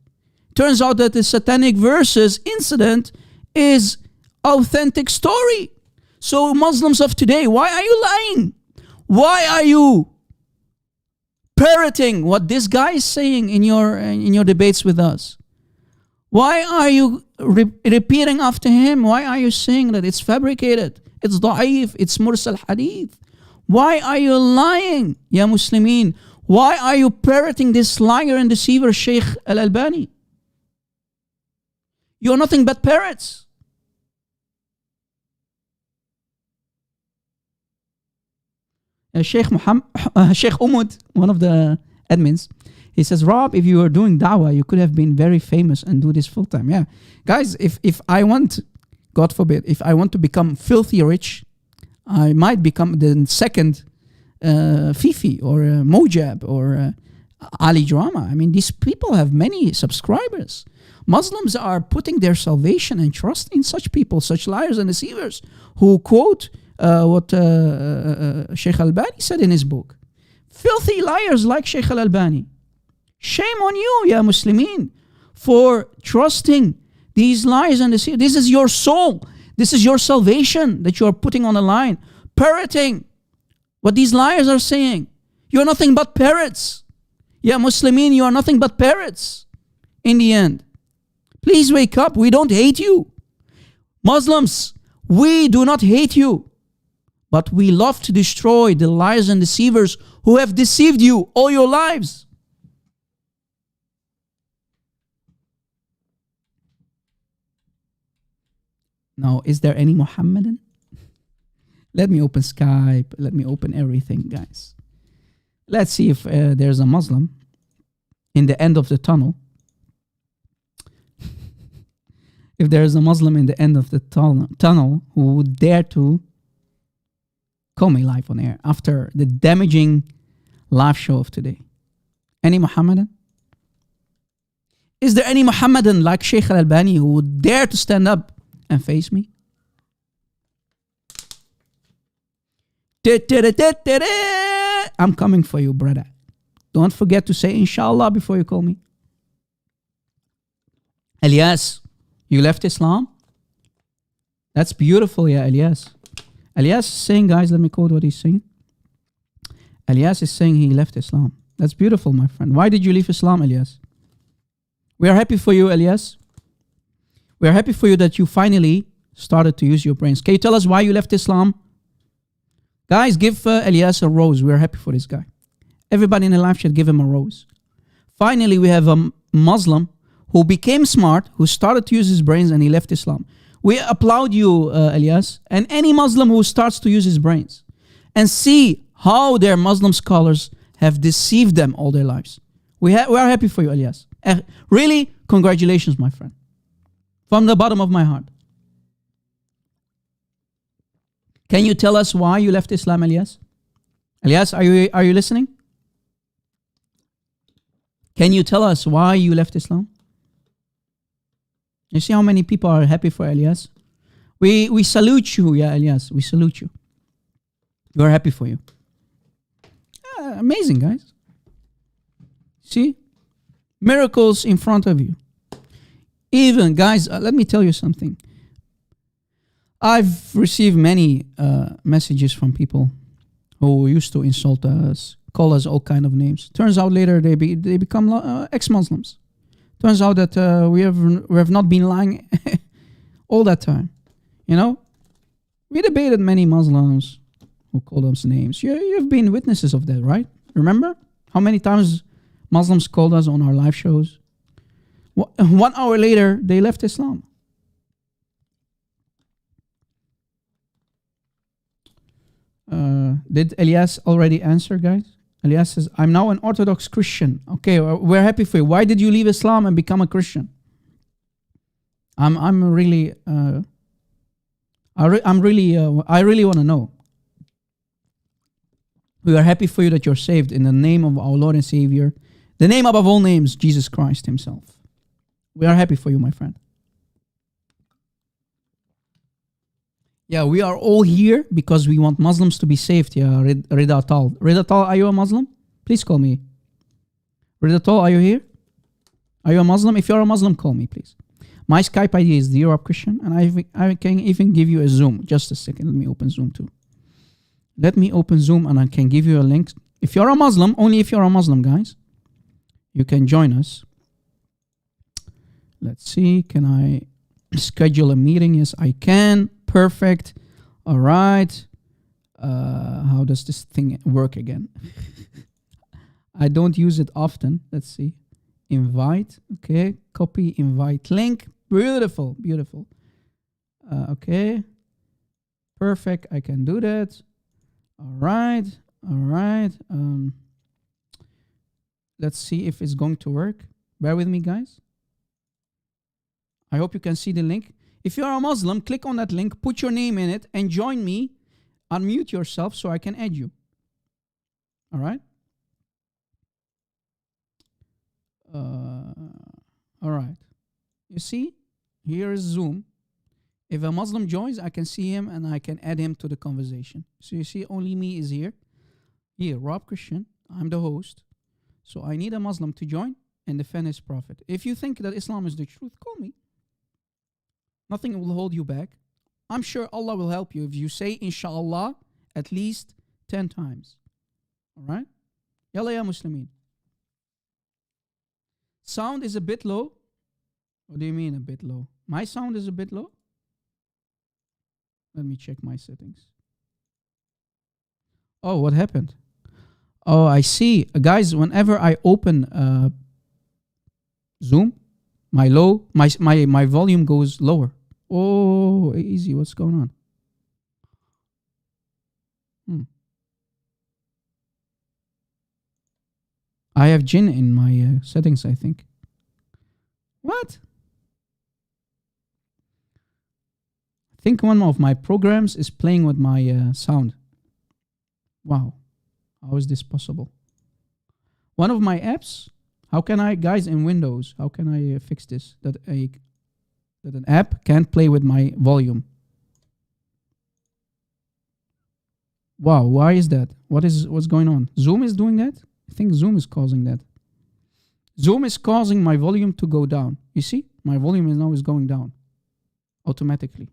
Turns out that the Satanic verses incident is authentic story. So Muslims of today, why are you lying? Why are you parroting what this guy is saying in your debates with us? Why are you repeating after him? Why are you saying that it's fabricated? It's da'if, it's mursal hadith. Why are you lying, ya Muslimin? Why are you parroting this liar and deceiver Sheikh al-Albani? You're nothing but parrots. Sheikh Umud, one of the admins, he says, Rob, if you were doing da'wah, you could have been very famous and do this full time. Yeah. Guys, if I want, God forbid, if I want to become filthy rich, I might become the second Fifi or Mojab or Ali Drama. I mean, these people have many subscribers. Muslims are putting their salvation and trust in such people, such liars and deceivers, who quote what Sheikh Albani said in his book. Filthy liars like Sheikh Albani. Shame on you, ya Muslimin, for trusting these liars and deceivers. This is your soul. This is your salvation that you are putting on the line. Parroting what these liars are saying. You're nothing but parrots. Ya Muslimin, you are nothing but parrots in the end. Please wake up. We don't hate you. Muslims, we do not hate you. But we love to destroy the liars and deceivers who have deceived you all your lives. Now, is there any Muhammadan? Let me open Skype. Let me open everything, guys. Let's see if there's a Muslim in the end of the tunnel. If there is a Muslim in the end of the tunnel who would dare to call me live on air after the damaging live show of today. Any Muhammadan? Is there any Muhammadan like Sheikh Albani who would dare to stand up and face me? I'm coming for you, brother. Don't forget to say inshallah before you call me. Elias, you left Islam? That's beautiful, yeah, Elias. Elias is saying, guys, let me quote what he's saying. Elias is saying he left Islam. That's beautiful, my friend. Why did you leave Islam, Elias? We are happy for you, Elias. We are happy for you that you finally started to use your brains. Can you tell us why you left Islam? Guys, give Elias a rose. We are happy for this guy. Everybody in the live chat, give him a rose. Finally, we have a Muslim who became smart, who started to use his brains, and he left Islam. We applaud you, Elias, and any Muslim who starts to use his brains and see how their Muslim scholars have deceived them all their lives. We are happy for you, Elias. Really, congratulations, my friend. From the bottom of my heart. Can you tell us why you left Islam, Elias? Elias, are you listening? Can you tell us why you left Islam? You see how many people are happy for Elias? We salute you, yeah, Elias. We salute you. We are happy for you. Amazing, guys. See? Miracles in front of you. Even, guys, let me tell you something. I've received many messages from people who used to insult us, call us all kind of names. Turns out later they become ex-Muslims. Turns out that we have not been lying all that time. You know? We debated many Muslims who called us names. You've been witnesses of that, right? Remember? How many times Muslims called us on our live shows? 1 hour later, they left Islam. Did Elias already answer, guys? Elias says, I'm now an Orthodox Christian. Okay, we're happy for you. Why did you leave Islam and become a Christian? I really want to know. We are happy for you that you're saved in the name of our Lord and Savior, the name above all names, Jesus Christ himself. We are happy for you, my friend. Yeah, we are all here because we want Muslims to be saved. Yeah, Rida Tal. Rida Tal, are you a Muslim? Please call me. Rida Tal, are you here? Are you a Muslim? If you're a Muslim, call me, please. My Skype ID is the Europe Christian, and I can even give you a Zoom. Just a second. Let me open Zoom too. Let me open Zoom, and I can give you a link. If you're a Muslim, only if you're a Muslim, guys, you can join us. Let's see. Can I schedule a meeting? Yes, I can. Perfect. All right. How does this thing work again? I don't use it often. Let's see. Invite. Okay. Copy invite link. Beautiful. Beautiful. Okay. Perfect. I can do that. All right. All right. Let's see if it's going to work. Bear with me, guys. I hope you can see the link. If you're a Muslim, click on that link, put your name in it, and join me. Unmute yourself so I can add you. All right? All right. You see, here is Zoom. If a Muslim joins, I can see him and I can add him to the conversation. So you see, only me is here. Here, Rob Christian. I'm the host. So I need a Muslim to join and defend his prophet. If you think that Islam is the truth, call me. Nothing will hold you back. I'm sure Allah will help you if you say inshallah at least 10 times. All right? Yalla ya Muslimin. Sound is a bit low. What do you mean a bit low? My sound is a bit low? Let me check my settings. Oh, what happened? Oh, I see. Guys, whenever I open Zoom, my volume goes lower. Oh, easy. What's going on? I have jinn in my settings, I think. What? I think one of my programs is playing with my sound. Wow. How is this possible? One of my apps, how can I, guys in Windows, how can I fix this? That an app can't play with my volume. Wow, why is that? What's going on? Zoom is doing that? I think Zoom is causing that. Zoom is causing my volume to go down. You see? My volume is now going down automatically.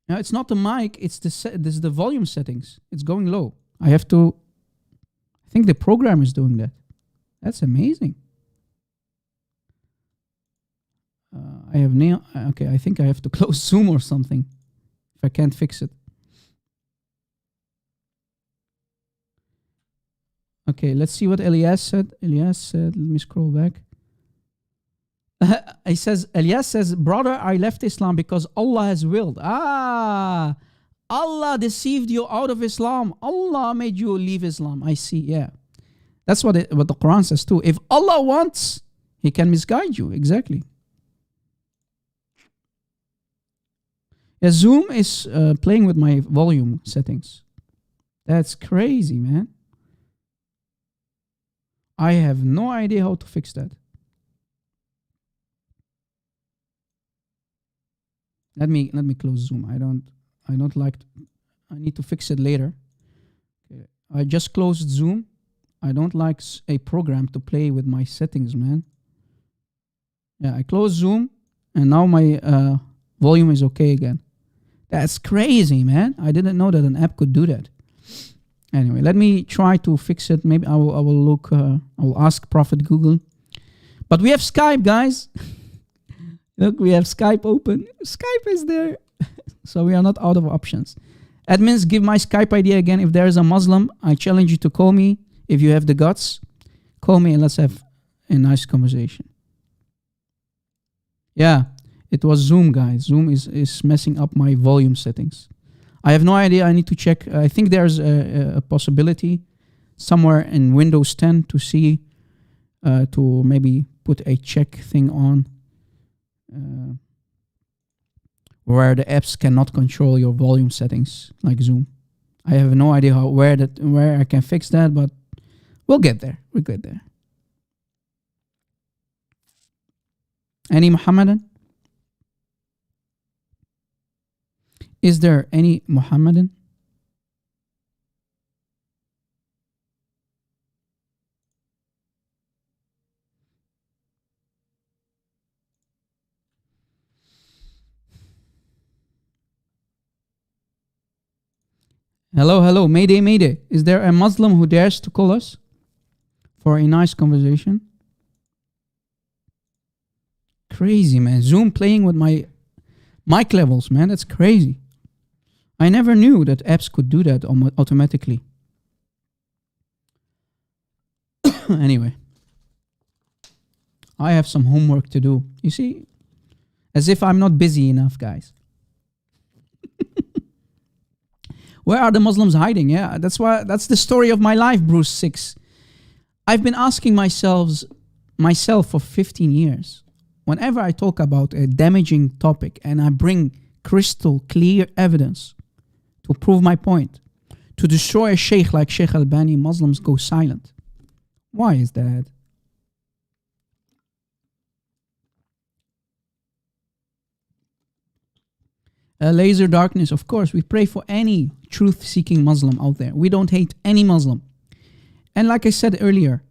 Now it's not the mic, it's this is the volume settings. It's going low. I think the program is doing that. That's amazing. Okay, I think I have to close Zoom or something if I can't fix it. Okay, let's see what Elias said. Elias said, let me scroll back. Elias says, brother, I left Islam because Allah has willed. Allah deceived you out of Islam. Allah made you leave Islam. I see, yeah. That's what the Quran says too. If Allah wants, He can misguide you. Exactly. Yeah, Zoom is playing with my volume settings. That's crazy, man. I have no idea how to fix that. Let me close Zoom. I don't like I need to fix it later. Okay. I just closed Zoom. I don't like a program to play with my settings, man. Yeah, I closed Zoom and now my volume is okay again. That's crazy, man. I didn't know that an app could do that. Anyway, let me try to fix it. Maybe I will look. I will ask Prophet Google. But we have Skype, guys. Look, we have Skype open. Skype is there. So we are not out of options. Admins, give my Skype ID again. If there is a Muslim, I challenge you to call me. If you have the guts, call me and let's have a nice conversation. Yeah, it was Zoom, guys. Zoom is messing up my volume settings. I have no idea. I need to check. I think there's a possibility somewhere in Windows 10 to see, to maybe put a check thing on where the apps cannot control your volume settings like Zoom. I have no idea where I can fix that, but we'll get there. We'll get there. Any Muhammadan? Is there any Muhammadan? Hello, Mayday, Mayday. Is there a Muslim who dares to call us for a nice conversation? Crazy, man. Zoom playing with my mic levels, man. That's crazy. I never knew that apps could do that automatically. Anyway, I have some homework to do. You see, as if I'm not busy enough, guys. Where are the Muslims hiding? Yeah, that's the story of my life, Bruce 6. I've been asking myself for 15 years. Whenever I talk about a damaging topic and I bring crystal clear evidence to prove my point, to destroy a sheikh like Sheikh Albani, Muslims go silent. Why is that? Laser darkness, of course, we pray for any truth-seeking Muslim out there. We don't hate any Muslim. And like I said earlier,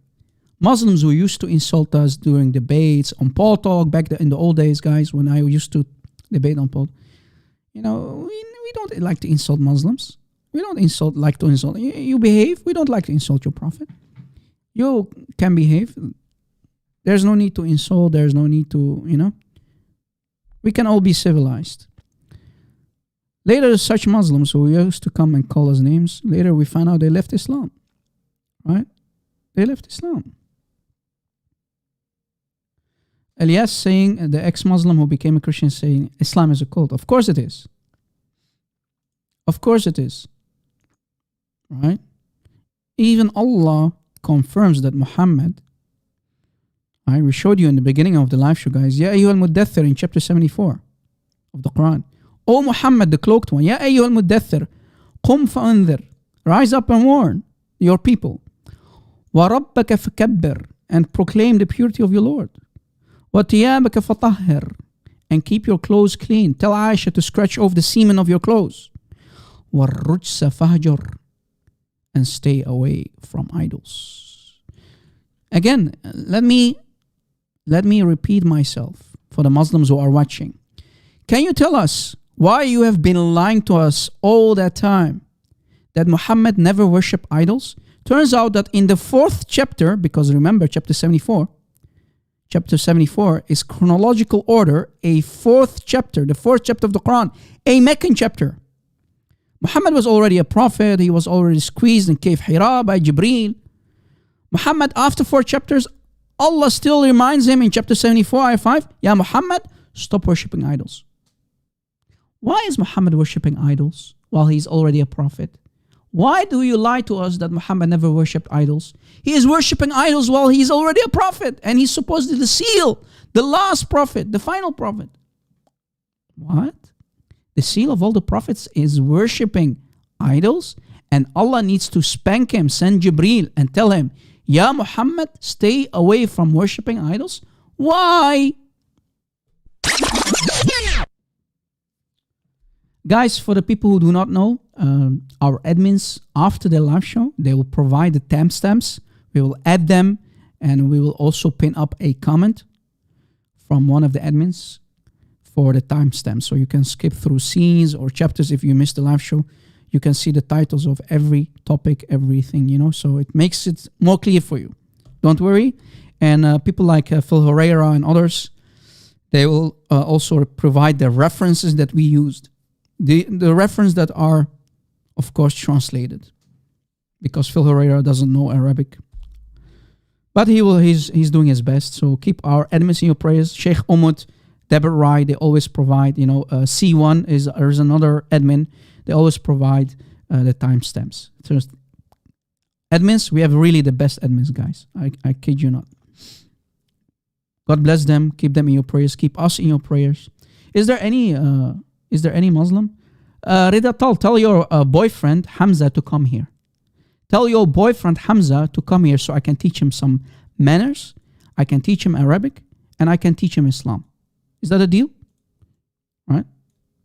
Muslims who used to insult us during debates on Paul Talk back in the old days, guys, when I used to debate on Paul, we don't like to insult Muslims. We don't like to insult. You behave, we don't like to insult your prophet. You can behave. There's no need to insult. There's no need to, we can all be civilized. Later, such Muslims who used to come and call us names, later we found out they left Islam. Right? They left Islam. Elias saying, the ex-Muslim who became a Christian saying, Islam is a cult. Of course it is. Of course it is. Right? Even Allah confirms that Muhammad, right, we showed you in the beginning of the live show, guys, Ya ayyuhal muddathir in chapter 74 of the Quran. O Muhammad, the cloaked one, Ya ayyuhal muddathir, qum fa'anzir, rise up and warn your people. Wa rabbaka fakabbir, and proclaim the purity of your Lord. Wa thiyabaka fatahhir, and keep your clothes clean. Tell Aisha to scratch off the semen of your clothes. Wa rujsa fahjur, and stay away from idols. Again, let me repeat myself for the Muslims who are watching. Can you tell us why you have been lying to us all that time that Muhammad never worshipped idols? Turns out that in the 4th chapter, because remember chapter 74 is chronological order, a 4th chapter, the 4th chapter of the Quran, a Meccan chapter. Muhammad was already a prophet. He was already squeezed in Cave Hira by Jibreel. Muhammad, after 4 chapters, Allah still reminds him in chapter 74, ayah 5, Ya Muhammad, stop worshipping idols. Why is Muhammad worshipping idols while he's already a prophet? Why do you lie to us that Muhammad never worshipped idols? He is worshipping idols while he's already a prophet, and he's supposed to be the seal, the last prophet, the final prophet. What? The seal of all the prophets is worshipping idols, and Allah needs to spank him, send Jibreel and tell him, Ya Muhammad, stay away from worshipping idols? Why? Guys, for the people who do not know, our admins, after the live show, they will provide the timestamps. We will add them, and we will also pin up a comment from one of the admins for the timestamps. So you can skip through scenes or chapters if you missed the live show. You can see the titles of every topic, everything, so it makes it more clear for you. Don't worry. And people like Phil Herrera and others, they will also provide the references that we used. The reference that are, of course, translated, because Phil Herrera doesn't know Arabic. But he's doing his best. So keep our admins in your prayers. Sheikh Umut, Deborah Rai, they always provide, C1 is another admin. They always provide the timestamps. Admins, we have really the best admins, guys. I kid you not. God bless them. Keep them in your prayers. Keep us in your prayers. Is there any Muslim? Rida, tell your boyfriend Hamza to come here. Tell your boyfriend Hamza to come here so I can teach him some manners, I can teach him Arabic, and I can teach him Islam. Is that a deal? Right?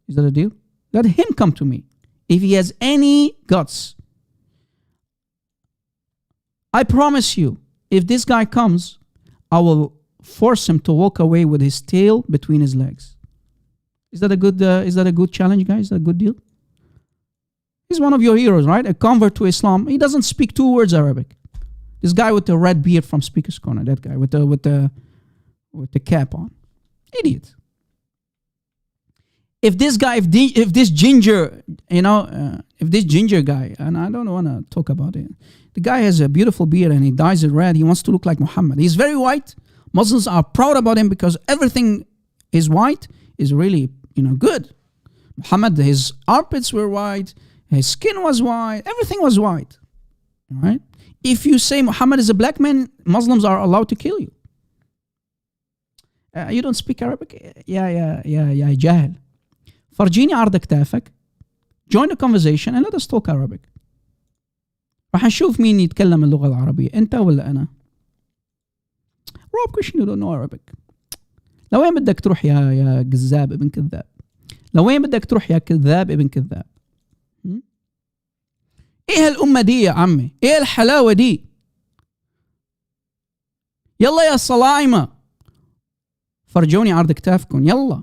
Is that a deal? Let him come to me. If he has any guts. I promise you, if this guy comes, I will force him to walk away with his tail between his legs. Is that a good challenge, guys? Is that a good deal? He's one of your heroes, right? A convert to Islam. He doesn't speak 2 words Arabic. This guy with the red beard from Speaker's Corner, that guy with the cap on. Idiot. If this ginger guy, and I don't want to talk about it, the guy has a beautiful beard and he dyes it red. He wants to look like Muhammad. He's very white. Muslims are proud about him because everything is white, is really, good. Muhammad, his armpits were white, his skin was white, everything was white. All right? If you say Muhammad is a black man, Muslims are allowed to kill you. You don't speak Arabic? Yeah, جاهل. فرجيني عرض كتافك. Join the conversation and let us talk Arabic. راح نشوف مين يتكلم اللغة العربية، أنت ولا أنا. Rob Christian, you don't know Arabic. لوين بدك تروح يا كذاب ابن كذاب؟ لوين بدك تروح يا كذاب ابن كذاب؟ ايه هالأمة دي يا عمي؟ ايه الحلاوة دي؟ يلا يا صلاعمة فرجوني عرض كتافكم يلا.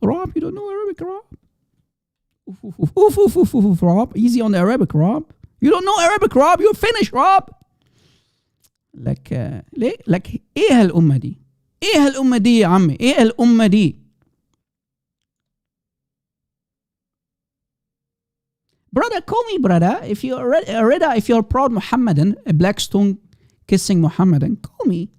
Rob, you don't know Arabic, Rob. Oof, Rob. Easy on the Arabic, Rob. You don't know Arabic, Rob. You're finished, Rob. لك ايه هالأمة دي؟ ايه هالأمة دي يا عمي؟ ايه هالأمة دي؟ Brother, call me brother. If you're proud Muhammadan, a black stone kissing Muhammadan, call me.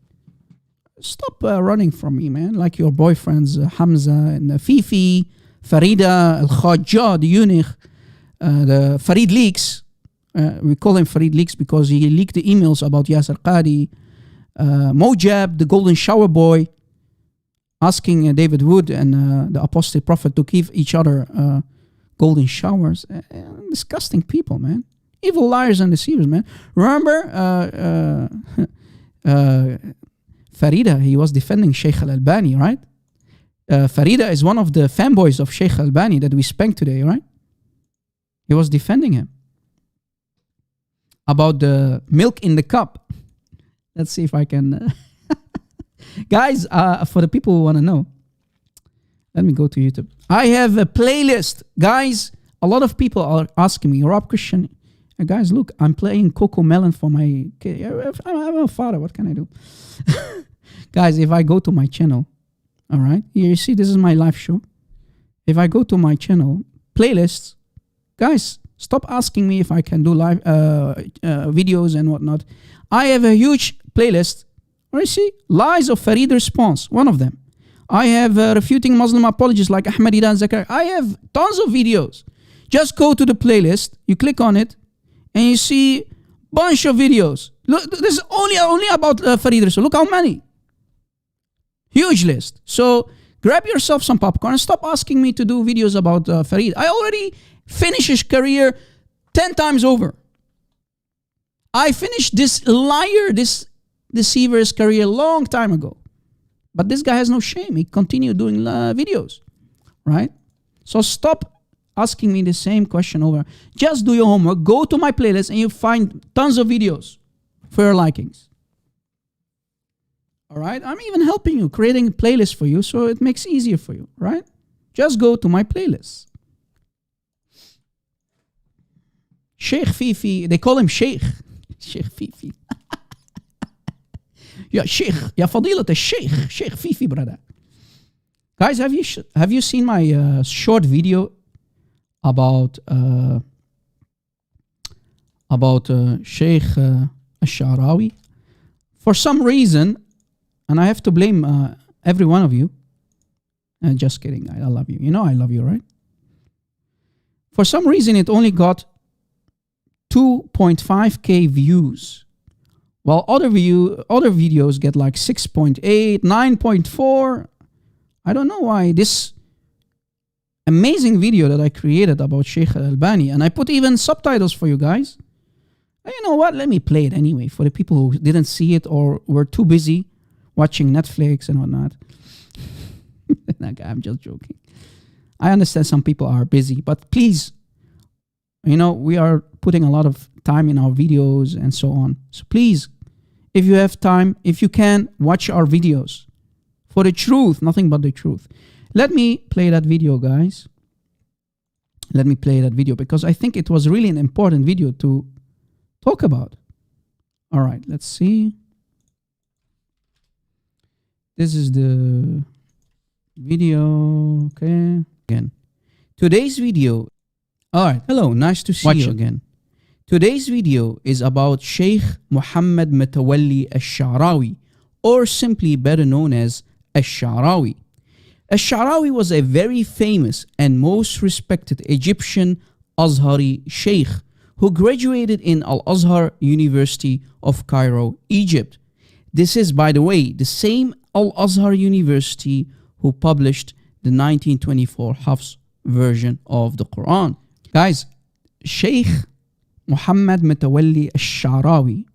Stop running from me, man. Like your boyfriends, Hamza and Fifi, Farida, Al-Khajjah, the eunuch, the Farid Leaks. We call him Farid Leaks because he leaked the emails about Yasser Qadi. Mojab, the golden shower boy, asking David Wood and the apostate prophet to give each other golden showers. Disgusting people, man. Evil liars and deceivers, man. Remember Farida, he was defending Sheikh Albani, right? Farida is one of the fanboys of Sheikh Albani that we spanked today, right? He was defending him about the milk in the cup. Let's see if I can... Guys, for the people who want to know, let me go to YouTube. I have a playlist. Guys, a lot of people are asking me, Rob Christian, guys, look, I'm playing Coco Melon for my kid. I'm a father. What can I do? Guys, if I go to my channel, all right, you see, this is my live show. If I go to my channel, playlists, guys, stop asking me if I can do live videos and whatnot. I have a huge playlist. Where you see? Lies of Farid Response, one of them. I have refuting Muslim apologists like Ahmed Idan Zakar. I have tons of videos. Just go to the playlist, you click on it, and you see bunch of videos. Look, this is only about Farid Response. Look how many. Huge list. So grab yourself some popcorn and stop asking me to do videos about Farid. I already finished his career 10 times over. I finished this liar, this deceiver's career a long time ago. But this guy has no shame. He continued doing videos, right? So stop asking me the same question over. Just do your homework. Go to my playlist and you find tons of videos for your likings. All right? I'm even helping you, creating a playlist for you so it makes it easier for you, right? Just go to my playlist. Sheikh Fifi, they call him Sheikh. Sheikh Fifi. Yeah, Sheikh. Ya Fadilat Sheikh. Sheikh Fifi, brother. Guys, have you seen my short video about Sheikh Al-Sha'rawi? For some reason, and I have to blame every one of you. Just kidding. I love you. You know I love you, right? For some reason, it only got 2.5k views. While other videos get like 6.8, 9.4. I don't know why. This amazing video that I created about Sheikh Albani, and I put even subtitles for you guys. And you know what? Let me play it anyway for the people who didn't see it or were too busy watching Netflix and whatnot. I'm just joking. I understand some people are busy, but please, you know, we are putting a lot of time in our videos and so on. So please, if you have time, if you can, watch our videos for the truth, nothing but the truth. Let me play that video, guys. Let me play that video because I think it was really an important video to talk about. All right, let's see. This is the video. Okay, again. Today's video. All right, hello, nice to see you again. Today's video is about Sheikh Muhammad Mutawalli Al-Sha'rawi, or simply better known as Al-Sha'rawi. Al-Sha'rawi was a very famous and most respected Egyptian Azhari Sheikh who graduated in Al-Azhar University of Cairo, Egypt. This is, by the way, the same Al-Azhar University who published the 1924 Hafs version of the Quran. Guys, Sheikh Muhammad Mutawalli Al-Sha'rawi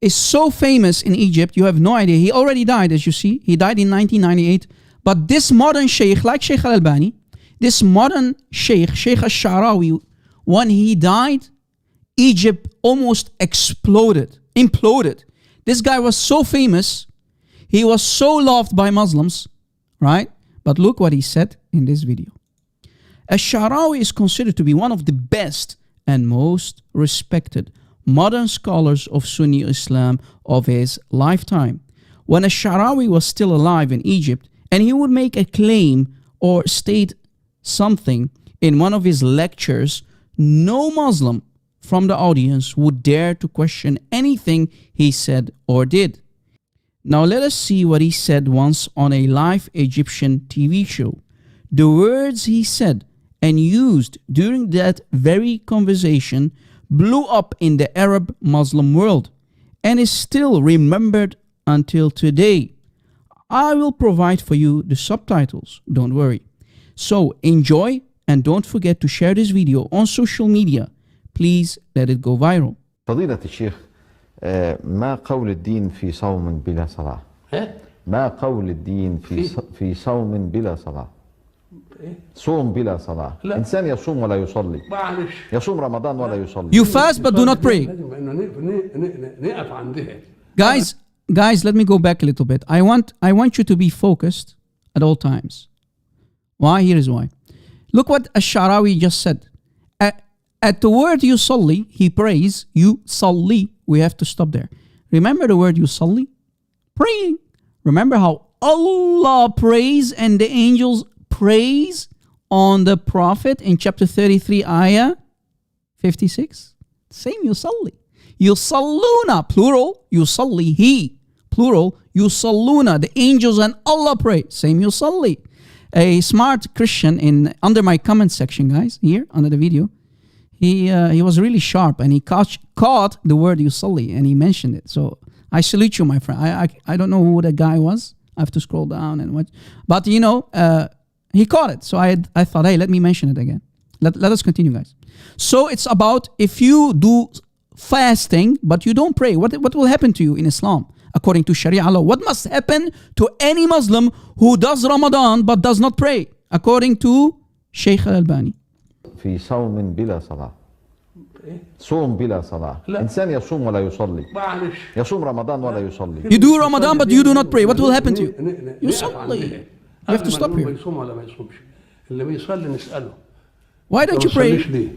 is so famous in Egypt, you have no idea. He already died, as you see. He died in 1998. But this modern Sheikh, like Sheikh Albani, this modern Sheikh, Sheikh al-Sha'rawi, when he died, Egypt almost imploded. This guy was so famous. He was so loved by Muslims, right? But look what he said in this video. Al-Sha'rawi is considered to be one of the best and most respected modern scholars of Sunni Islam of his lifetime. When Al-Sha'rawi was still alive in Egypt, and he would make a claim or state something in one of his lectures, no Muslim from the audience would dare to question anything he said or did. Now let us see what he said once on a live Egyptian TV show. The words he said and used during that very conversation blew up in the Arab Muslim world and is still remembered until today. I will provide for you the subtitles, don't worry. So enjoy and don't forget to share this video on social media. Please let it go viral. فضيلة الشيخ ما قول الدين في صوم بلا صلاة؟ ما قول الدين في صوم بلا صلاة؟ صوم بلا صلاة. إنسان يصوم ولا يصلي. يصوم رمضان ولا يصلي. You fast but do not pray. Guys, let me go back a little bit. I want you to be focused at all times. Why? Here is why. Look what Al-Sha'rawi just said. At the word yusalli, he prays, yusalli, we have to stop there. Remember the word yusalli? Praying. Remember how Allah prays and the angels praise on the Prophet in chapter 33, ayah 56? Same yusalli. Yusalluna, plural, yusalli, he, plural, yusalluna, the angels and Allah pray. Same yusalli. A smart Christian under my comment section, guys, here under the video, he was really sharp and he caught the word yusalli and he mentioned it. So I salute you, my friend. I don't know who the guy was. I have to scroll down and watch. But he caught it. So I thought, hey, let me mention it again. Let us continue, guys. So it's about if you do fasting but you don't pray, what will happen to you in Islam according to Sharia law? What must happen to any Muslim who does Ramadan but does not pray according to Sheikh Albani? في صوم بلا صلاة. صوم بلا صلاة. إنسان يصوم ولا يصلي. يصوم رمضان ولا يصلي. You do Ramadan but you do not pray. What will happen to you? Yusalli. You have to stop here. Why don't you pray?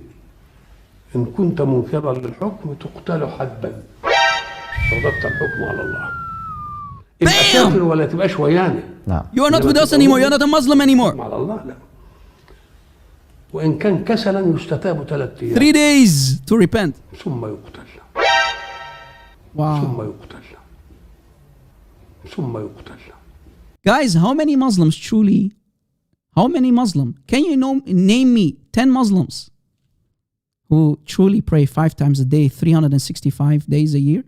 إن كنت منكرا للحكم تقتل حدا. رددت الحكم على الله. يبقى كافر ولا تبقاش ويانا. You are not with us anymore. You are not a Muslim anymore. على الله لا. وإن كان كسلا يستتاب 3 أيام. 3 days to repent. ثم يقتل. Wow. ثم يقتل. ثم يقتل. Guys, how many Muslim? Can you name me 10 Muslims who truly pray 5 times a day, 365 days a year?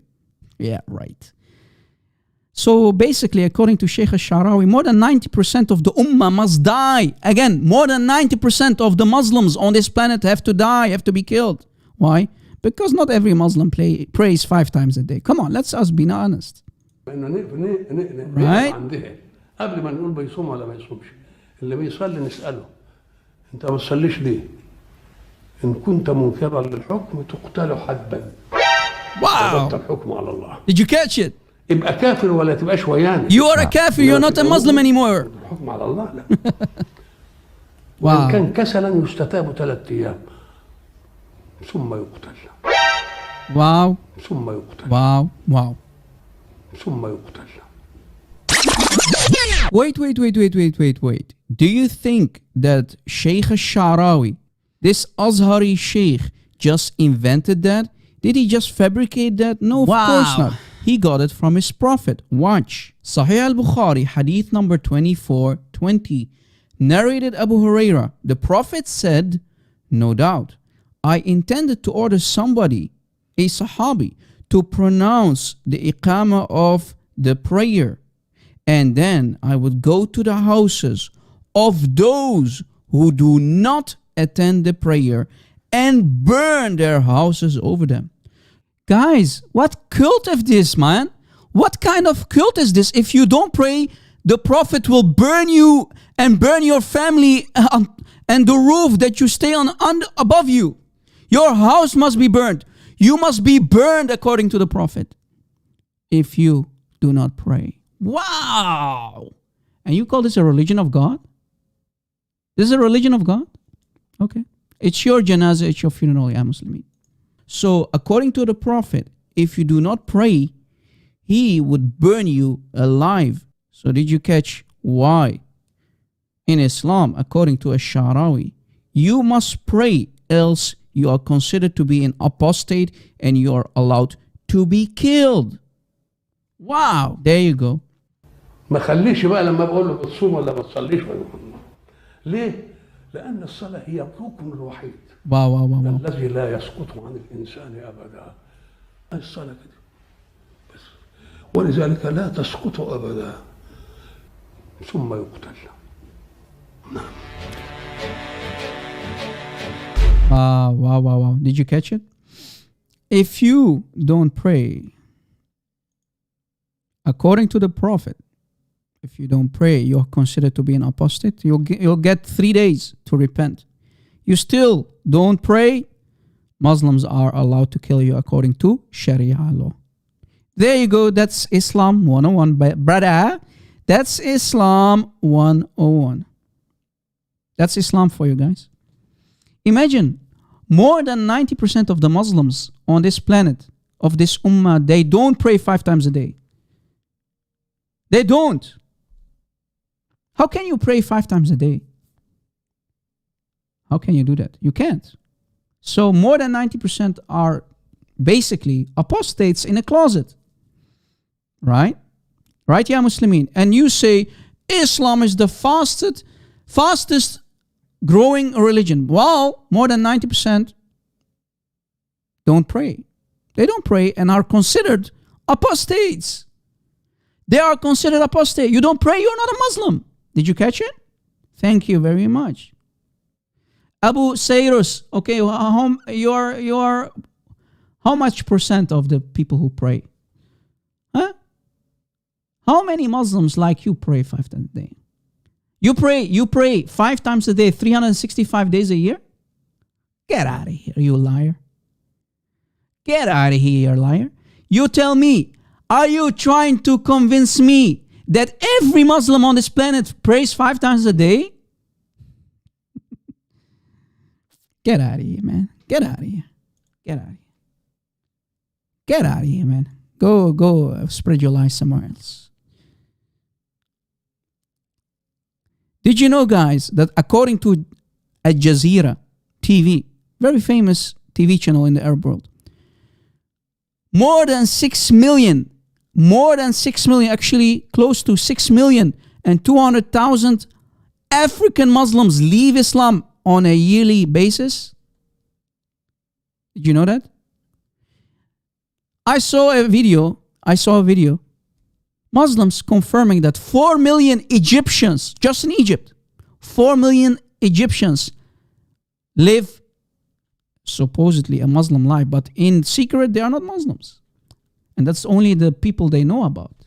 Yeah, right. So basically, according to Sheikh al-Sha'rawi, more than 90% of the ummah must die. Again, more than 90% of the Muslims on this planet have to die, have to be killed. Why? Because not every Muslim prays 5 times a day. Come on, let's us be honest. Right? قبل ما نقول بيصوم ولا ما يصومش اللي بيصلي نسأله انت ما بتصليش ليه؟ إن كنت منكرا للحكم تقتل حدا. Wow. رددت الحكم على الله. Did you catch it? يبقى كافر ولا تبقاش ويانا. You are a kafir, you're not a Muslim anymore. الحكم على الله لا. Wow. وإن كان كسلا يستتاب 3 أيام. ثم يقتل. Wow. ثم يقتل. Wow. ثم يقتل. Wait. Do you think that Sheikh al-Sha'rawi, this Azhari Sheikh, just invented that? Did he just fabricate that? No, of course not. He got it from his prophet. Watch. Sahih al-Bukhari, hadith number 2420. Narrated Abu Huraira. The prophet said, no doubt, I intended to order somebody, a Sahabi, to pronounce the iqamah of the prayer. And then I would go to the houses of those who do not attend the prayer and burn their houses over them. Guys, what cult is this, man? What kind of cult is this? If you don't pray, the Prophet will burn you and burn your family and the roof that you stay on above you. Your house must be burned. You must be burned according to the Prophet if you do not pray. Wow! And you call this a religion of God? This is a religion of God? Okay. It's your janazah, it's your funeral, ya Muslimin. So, according to the Prophet, if you do not pray, he would burn you alive. So, did you catch why? In Islam, according to Ash-Sha'rawi, you must pray, else you are considered to be an apostate and you are allowed to be killed. Wow, there you go. ما خليش بقى لما بقول له بتصوم ولا ما تصليش. ليه؟ لأن الصلاة هي الركن الوحيد. واو. الذي لا يسقط عن الإنسان أبدا. الصلاة كده. بس. ولذلك لا تسقط أبدا. ثم يقتل. نعم. Wow. Did you catch it? If you don't pray, according to the Prophet, if you don't pray, you're considered to be an apostate. You'll get 3 days to repent. You still don't pray, Muslims are allowed to kill you according to Sharia law. There you go. That's Islam 101. Brother, that's Islam 101. That's Islam for you guys. Imagine, more than 90% of the Muslims on this planet, of this ummah, they don't pray 5 times a day. They don't. How can you pray 5 times a day? How can you do that? You can't. So more than 90% are basically apostates in a closet. Right? Right, ya Muslimin? And you say Islam is the fastest growing religion. Well, more than 90% don't pray. They don't pray and are considered apostates. They are considered apostate. You don't pray, you're not a Muslim. Did you catch it? Thank you very much. Abu Sayrus, okay, how much percent of the people who pray? Huh? How many Muslims like you pray 5 times a day? You pray 5 times a day, 365 days a year? Get out of here, you liar. Get out of here, you liar. You tell me, are you trying to convince me that every Muslim on this planet prays 5 times a day? Get out of here, man. Get out of here. Get out of here. Get out of here, man. Go spread your lies somewhere else. Did you know, guys, that according to Al Jazeera TV, very famous TV channel in the Arab world, more than 6 million, actually close to 6,200,000 African Muslims leave Islam on a yearly basis? Did you know that? I saw a video, Muslims confirming that 4 million Egyptians, just in Egypt, 4 million Egyptians live supposedly a Muslim life, but in secret they are not Muslims. And that's only the people they know about.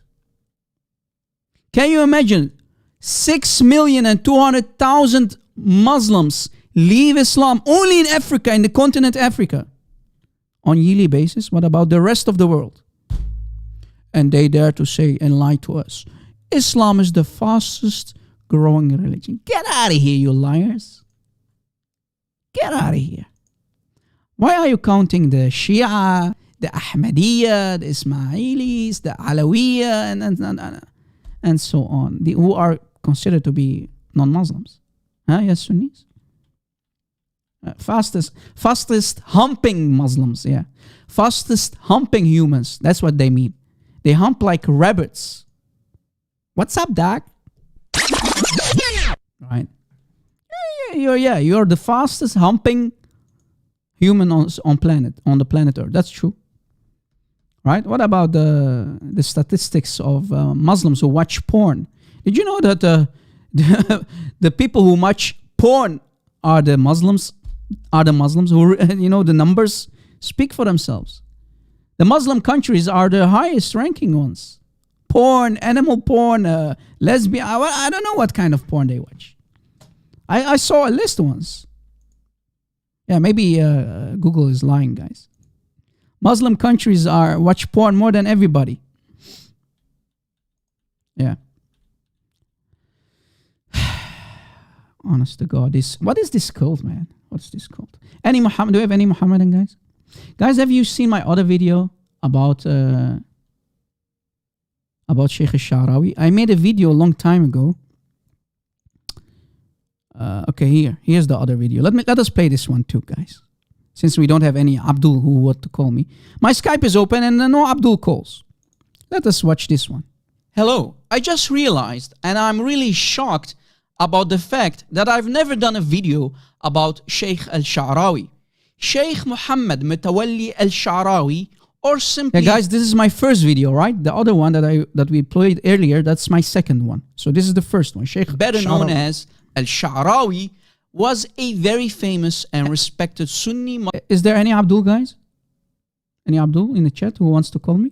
Can you imagine 6,200,000 Muslims leave Islam only in Africa, in the continent Africa, on yearly basis? What about the rest of the world? And they dare to say and lie to us, Islam is the fastest growing religion. Get out of here, you liars. Get out of here. Why are you counting the Shia, the Ahmadiyya, the Ismailis, the Alawiyya, and so on, who are considered to be non-Muslims? Yes, Sunnis. Fastest humping Muslims, yeah. Fastest humping humans, that's what they mean. They hump like rabbits. What's up, Doc? Right? You're the fastest humping human on the planet Earth. That's true. Right? What about the statistics of Muslims who watch porn? Did you know that the people who watch porn are the Muslims? Who, the numbers speak for themselves. The Muslim countries are the highest ranking ones. Porn, animal porn, lesbian. I don't know what kind of porn they watch. I saw a list once. Yeah, maybe Google is lying, guys. Muslim countries watch porn more than everybody. Yeah. Honest to God, what is this called, man? What's this called? Do we have any Muhammadan guys? Guys, have you seen my other video about Sheikh al-Sha'rawi? I made a video a long time ago. Okay, here's the other video. Let us play this one too, guys. Since we don't have any Abdul who want to call me. My Skype is open and no Abdul calls. Let us watch this one. Hello, I just realized, and I'm really shocked about the fact that I've never done a video about Sheikh al-Sha'rawi. Sheikh Muhammad Mutawalli al-Sha'rawi, or simply... Yeah, guys, this is my first video, right? The other one that we played earlier, that's my second one. So this is the first one. Sheikh better known as al-Sha'rawi was a very famous and respected Sunni... Is there any Abdul, guys? Any Abdul in the chat who wants to call me?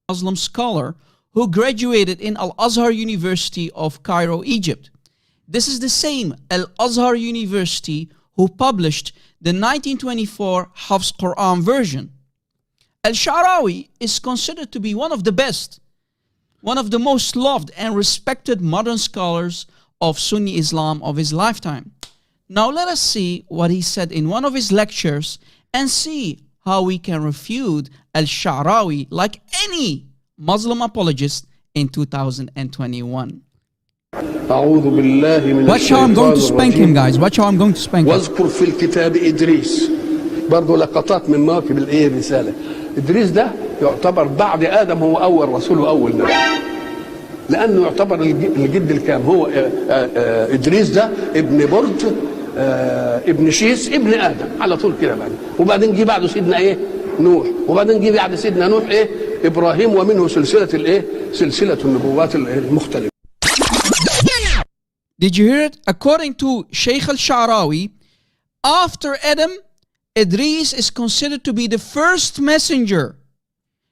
Muslim scholar who graduated in Al-Azhar University of Cairo, Egypt. This is the same Al-Azhar University who published the 1924 Hafs Quran version. Al-Sha'rawi is considered to be one of the best, one of the most loved and respected modern scholars of Sunni Islam of his lifetime. Now let us see what he said in one of his lectures and see how we can refute Al-Sha'rawi like any Muslim apologist in 2021. Watch how I'm going to spank him, guys. Watch how I'm going to spank him. واذكر في الكتاب إدريس برضه لقطات من مواكب الرسالة. إدريس ده يعتبر بعد آدم هو أول رسول وأول نبي. لأنه يعتبر الجد الكام هو إدريس ده ابن برد ابن شيس ابن آدم على طول كده بعد. وبعدين جه بعده سيدنا نوح. وبعدين جه بعد سيدنا نوح إبراهيم ومنه سلسلة سلسلة النبوات المختلفة. Did you hear it? According to Sheikh al-Sha'rawi, after Adam, Idris is considered to be the first messenger.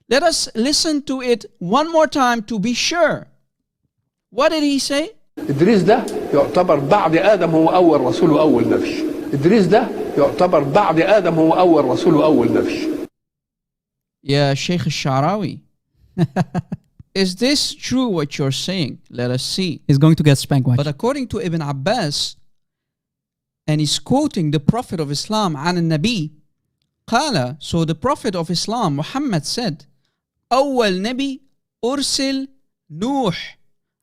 Let us listen to it one more time to be sure. What did he say? إدريس ده يعتبر بعد آدم هو أول رسول وأول نبي. إدريس ده يعتبر بعد آدم هو أول رسول وأول نبي. Yeah, Sheikh al-Sha'rawi. Is this true what you're saying? Let us see. He's going to get spanked. Watch. But according to Ibn Abbas, and he's quoting the Prophet of Islam, عن النبي, قال, so the Prophet of Islam, Muhammad said, أول نبي أرسل نوح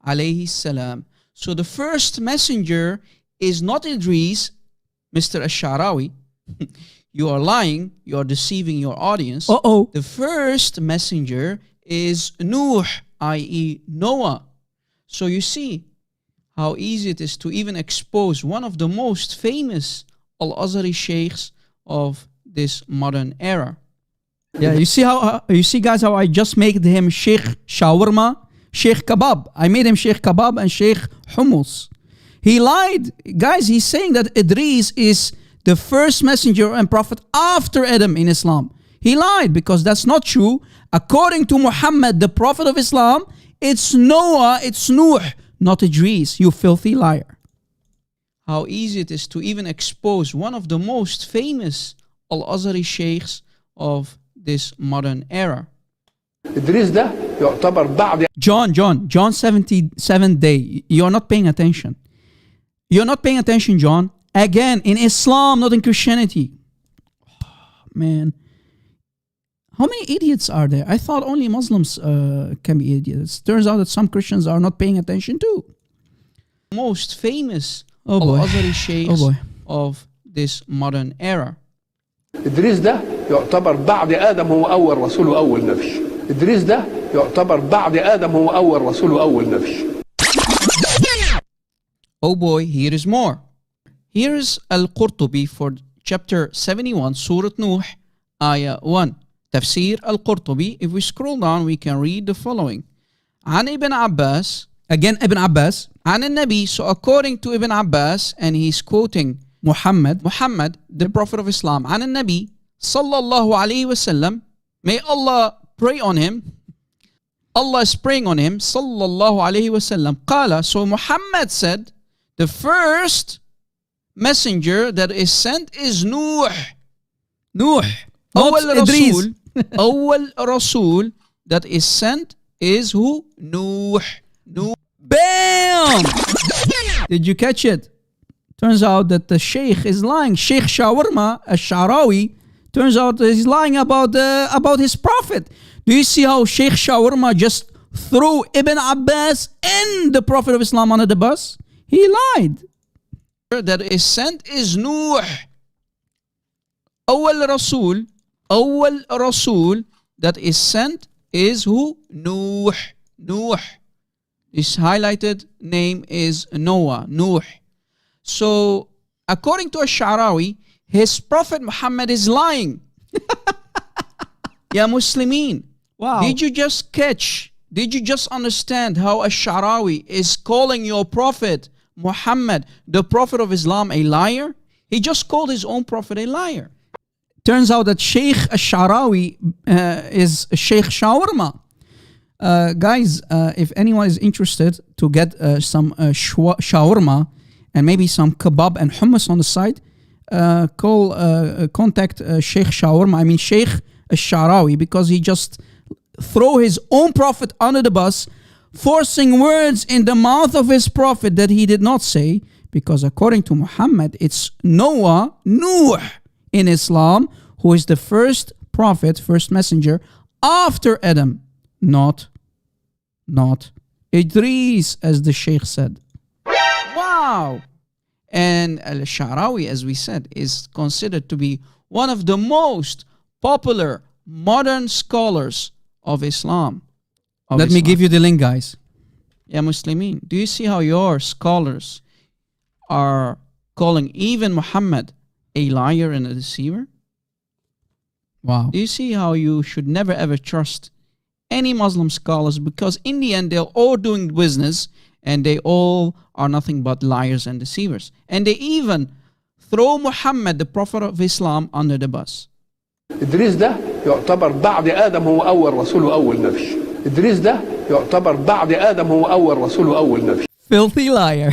عليه السلام. So the first messenger is not Idris, Mr. al-Sha'rawi. You are lying. You are deceiving your audience. The first messenger is Nuh, i.e. Noah. So you see how easy it is to even expose one of the most famous Al-Azhari sheikhs of this modern era. Yeah, you see guys how I just made him Sheikh Shawarma, Sheikh Kebab. I made him Sheikh Kebab and Sheikh Hummus. He lied. Guys, he's saying that Idris is the first messenger and prophet after Adam in Islam. He lied because that's not true. According to Muhammad, the Prophet of Islam, it's Noah, it's Nuh, not Idris, you filthy liar. How easy it is to even expose one of the most famous Al-Azhari sheikhs of this modern era. John 77 day. You're not paying attention. You're not paying attention, John. Again, in Islam, not in Christianity. Oh, man. How many idiots are there? I thought only Muslims can be idiots. Turns out that some Christians are not paying attention too. Most famous Al-Azhari sheikhs of this modern era. إدريس ده يعتبر بعد آدم هو أول رسول وأول نبي. إدريس ده يعتبر بعد آدم هو أول رسول وأول نبي. Oh boy, here is more. Here is Al-Qurtubi for chapter 71, Surah Nuh, Ayah 1. Tafsir Al-Qurtubi. If we scroll down, we can read the following. An Ibn Abbas, again Ibn Abbas, An al-Nabi, so according to Ibn Abbas, and he's quoting Muhammad, the Prophet of Islam, An al-Nabi, sallallahu alayhi wasallam, May Allah pray on him. Allah is praying on him, sallallahu alayhi wasallam. Qala, so Muhammad said, the first messenger that is sent is Nuh. Not Idris. Awwal Rasul that is sent is who? Nuh. Bam! Did you catch it? Turns out that the Sheikh is lying. Sheikh Shawarma, al-Sha'rawi, turns out he's lying about his prophet. Do you see how Sheikh Shawarma just threw Ibn Abbas and the Prophet of Islam under the bus? He lied. That is sent is Nuh. Awwal Rasul that is sent is who? Nuh. His highlighted name is Noah. Nuh. So, according to al-Sha'rawi, his Prophet Muhammad is lying. Ya Muslimin. Wow. Did you just understand how al-Sha'rawi is calling your Prophet Muhammad, the Prophet of Islam, a liar? He just called his own Prophet a liar. Turns out that Sheikh al-Sha'rawi is Sheikh Shawarma. Guys, if anyone is interested to get some shawarma and maybe some kebab and hummus on the side, contact Sheikh Shawarma. I mean Sheikh al-Sha'rawi, because he just throw his own prophet under the bus, forcing words in the mouth of his prophet that he did not say, because according to Muhammad, it's Noah, Nuh in Islam, who is the first prophet, first messenger after Adam, not Idris, as the Sheikh said. Wow! And al-Sha'rawi, as we said, is considered to be one of the most popular modern scholars of Islam. Let me give you the link, guys. Ya Muslimin, do you see how your scholars are calling even Muhammad a liar and a deceiver? Wow. Do you see how you should never ever trust any Muslim scholars, because in the end they're all doing business and they all are nothing but liars and deceivers. And they even throw Muhammad, the Prophet of Islam, under the bus. إدريس ده يعتبر بعد آدم هو أول رسول وأول نبي. إدريس ده يعتبر بعد آدم هو أول رسول وأول نبي. Filthy liar.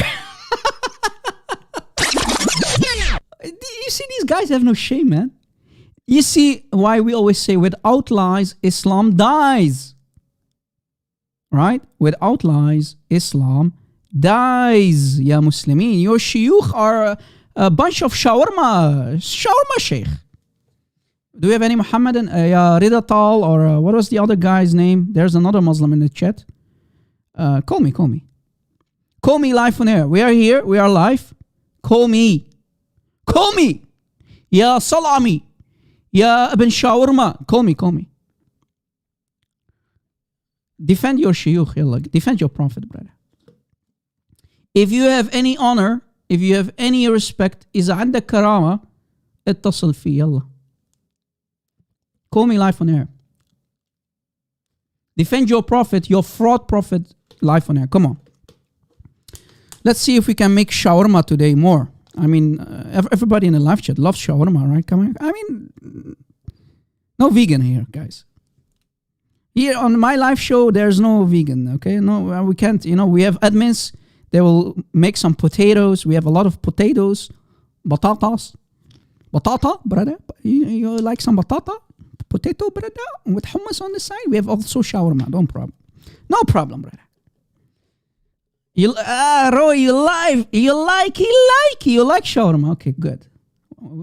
You see, these guys have no shame, man. You see why we always say, without lies, Islam dies. Right? Without lies, Islam dies. Ya Muslimin, your shuyukh are a bunch of shawarma sheikh. Do we have any Muhammadan? Rida Tal, or what was the other guy's name? There's another Muslim in the chat. Call me. Call me live on air. We are here. We are live. Call me. Ya Salami. Ya Ibn Shawarma. Call me. Defend your shuyukh, yalla. Defend your prophet, brother. If you have any honor, if you have any respect, إذا عندك كرامة, اتصل في, yalla. Call me live on air. Defend your prophet, your fraud prophet, live on air. Come on. Let's see if we can make shawarma today more. I mean, everybody in the live chat loves shawarma, right? Come on. I mean, no vegan here, guys. Here on my live show, there's no vegan, okay? No, we can't, we have admins. They will make some potatoes. We have a lot of potatoes. Batatas. Batata, brother. You like some batata? Potato, brother? With hummus on the side? We have also shawarma. No problem, brother. Roy, you like shawarma. Okay, good.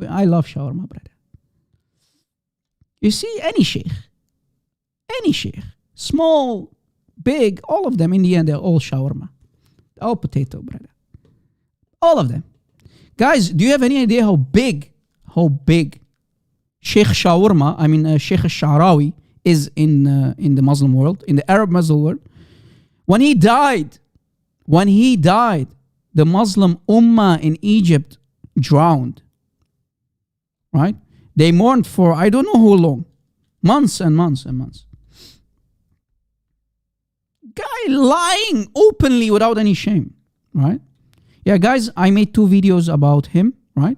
I love shawarma, brother. You see, any sheikh, small, big, all of them, in the end, they're all shawarma. All potato, brother. All of them. Guys, do you have any idea how big Sheikh Shawarma, Sheikh al-Sha'rawi, is in the Muslim world, in the Arab Muslim world? When he died, the Muslim Ummah in Egypt drowned. Right? They mourned for I don't know how long. Months and months and months. Guy lying openly without any shame. Right? Yeah, guys, I made 2 videos about him. Right?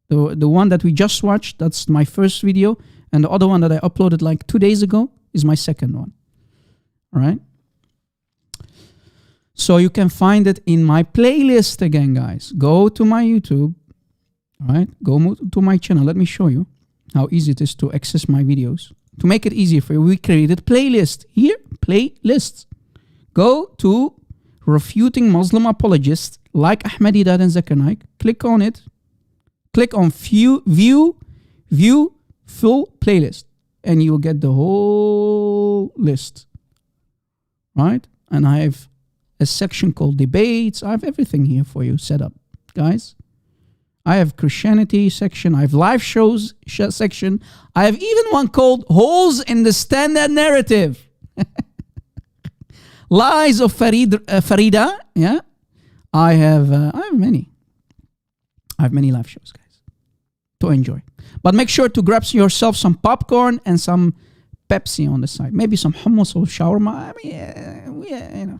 The one that we just watched, that's my first video. And the other one that I uploaded like 2 days ago is my second one. All right. So you can find it in my playlist again, guys. Go to my YouTube. All right. Go to my channel. Let me show you how easy it is to access my videos. To make it easier for you, we created playlist. Here, playlists. Go to Refuting Muslim Apologists like Ahmadiyya and Zakir Naik. Click on it. Click on view full playlist. And you will get the whole list. Right? And I have a section called debates. I have everything here for you set up, guys. I have Christianity section. I have live shows section. I have even one called Holes in the Standard Narrative. Lies of Farida. Yeah. I have many. I have many live shows, guys, to enjoy. But make sure to grab yourself some popcorn and some Pepsi on the side. Maybe some hummus or shawarma. I mean, you know,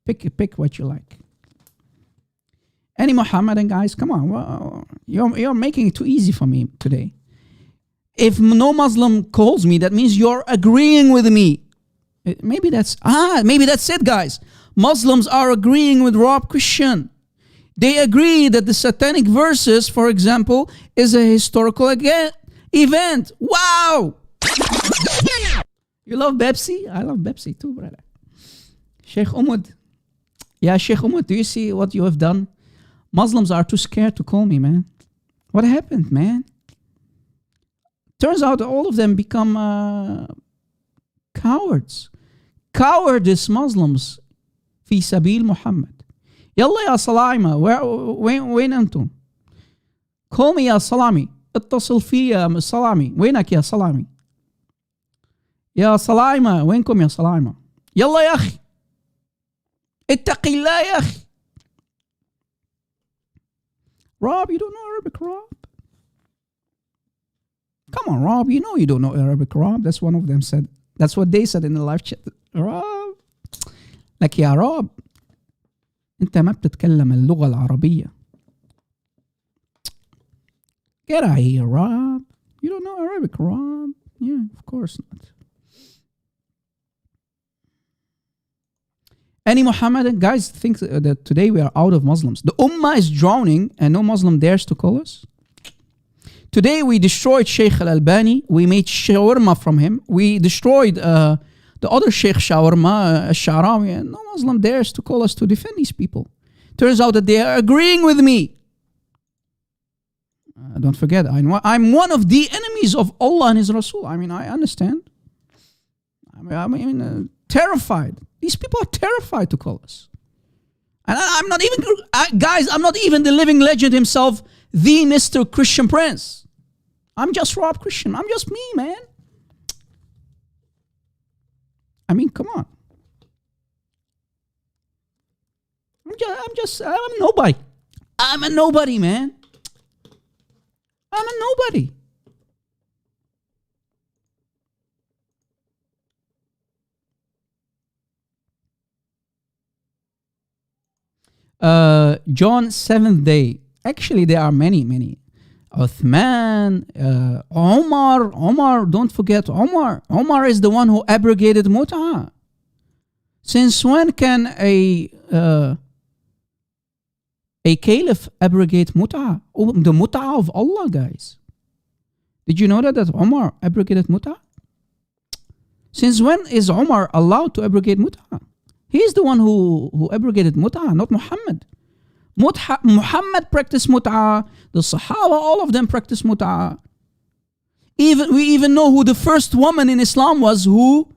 pick what you like. Any Mohammedan guys, come on. Well, you're making it too easy for me today. If no Muslim calls me, that means you're agreeing with me. Maybe that's it, guys. Muslims are agreeing with Rob Christian. They agree that the Satanic verses, for example, is a historical event. Wow! You love Pepsi? I love Pepsi too, brother. Sheikh Umud. Yeah, Sheikh Umud, do you see what you have done? Muslims are too scared to call me, man. What happened, man? Turns out all of them become cowards. Cowardice Muslims. في سبيل محمد. يلا يا صلايمة. وين أنتم؟ Call me يا صلامي. اتصل في يا صلامي. وينك يا صلامي؟ يا صلايمة. وينكم يا صلايمة؟ يلا يا أخي. اتقي الله يا أخي. Rob, you don't know Arabic, Rob? Come on, Rob, you know you don't know Arabic, Rob. That's one of them said. That's what they said in the live chat. Rob. لك يا روب انت ما بتتكلم اللغة العربية. Get out of here, Rob. You don't know Arabic, Rob. Yeah, of course not. Any Mohammedan guys think that today we are out of Muslims. The Ummah is drowning and no Muslim dares to call us. Today we destroyed Sheikh al-Albani. We made shawarma from him. We destroyed the other Sheikh shawarma, al-Sha'rawi, and no Muslim dares to call us to defend these people. Turns out that they are agreeing with me. Don't forget, I'm one of the enemies of Allah and His Rasul. I mean, I understand. I mean, terrified. These people are terrified to call us. And I'm not even, guys, I'm not even the living legend himself, the Mr. Christian Prince. I'm just Rob Christian. I'm just me, man. I mean, come on. I'm a nobody. I'm a nobody, man. I'm a nobody. John 7th day. Actually, there are many. Uthman, Omar, don't forget Omar. Omar is the one who abrogated mut'ah. Since when can a caliph abrogate mut'ah? The mut'ah of Allah, guys. Did you know that Omar abrogated mut'ah? Since when is Omar allowed to abrogate mut'ah? He is the one who abrogated mut'ah, not Muhammad. Muhammad practiced mut'ah. The Sahaba, all of them practiced mut'ah. We even know who the first woman in Islam was who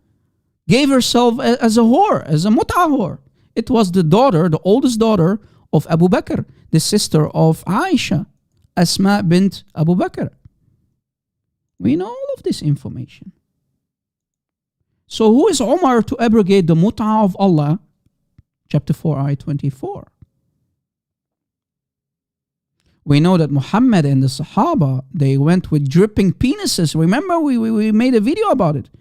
gave herself as a whore, as a mut'ah whore. It was the oldest daughter of Abu Bakr, the sister of Aisha, Asma bint Abu Bakr. We know all of this information. So who is Umar to abrogate the mut'ah of Allah? Chapter 4, ayah 24. We know that Muhammad and the Sahaba, they went with dripping penises. Remember, we made a video about it.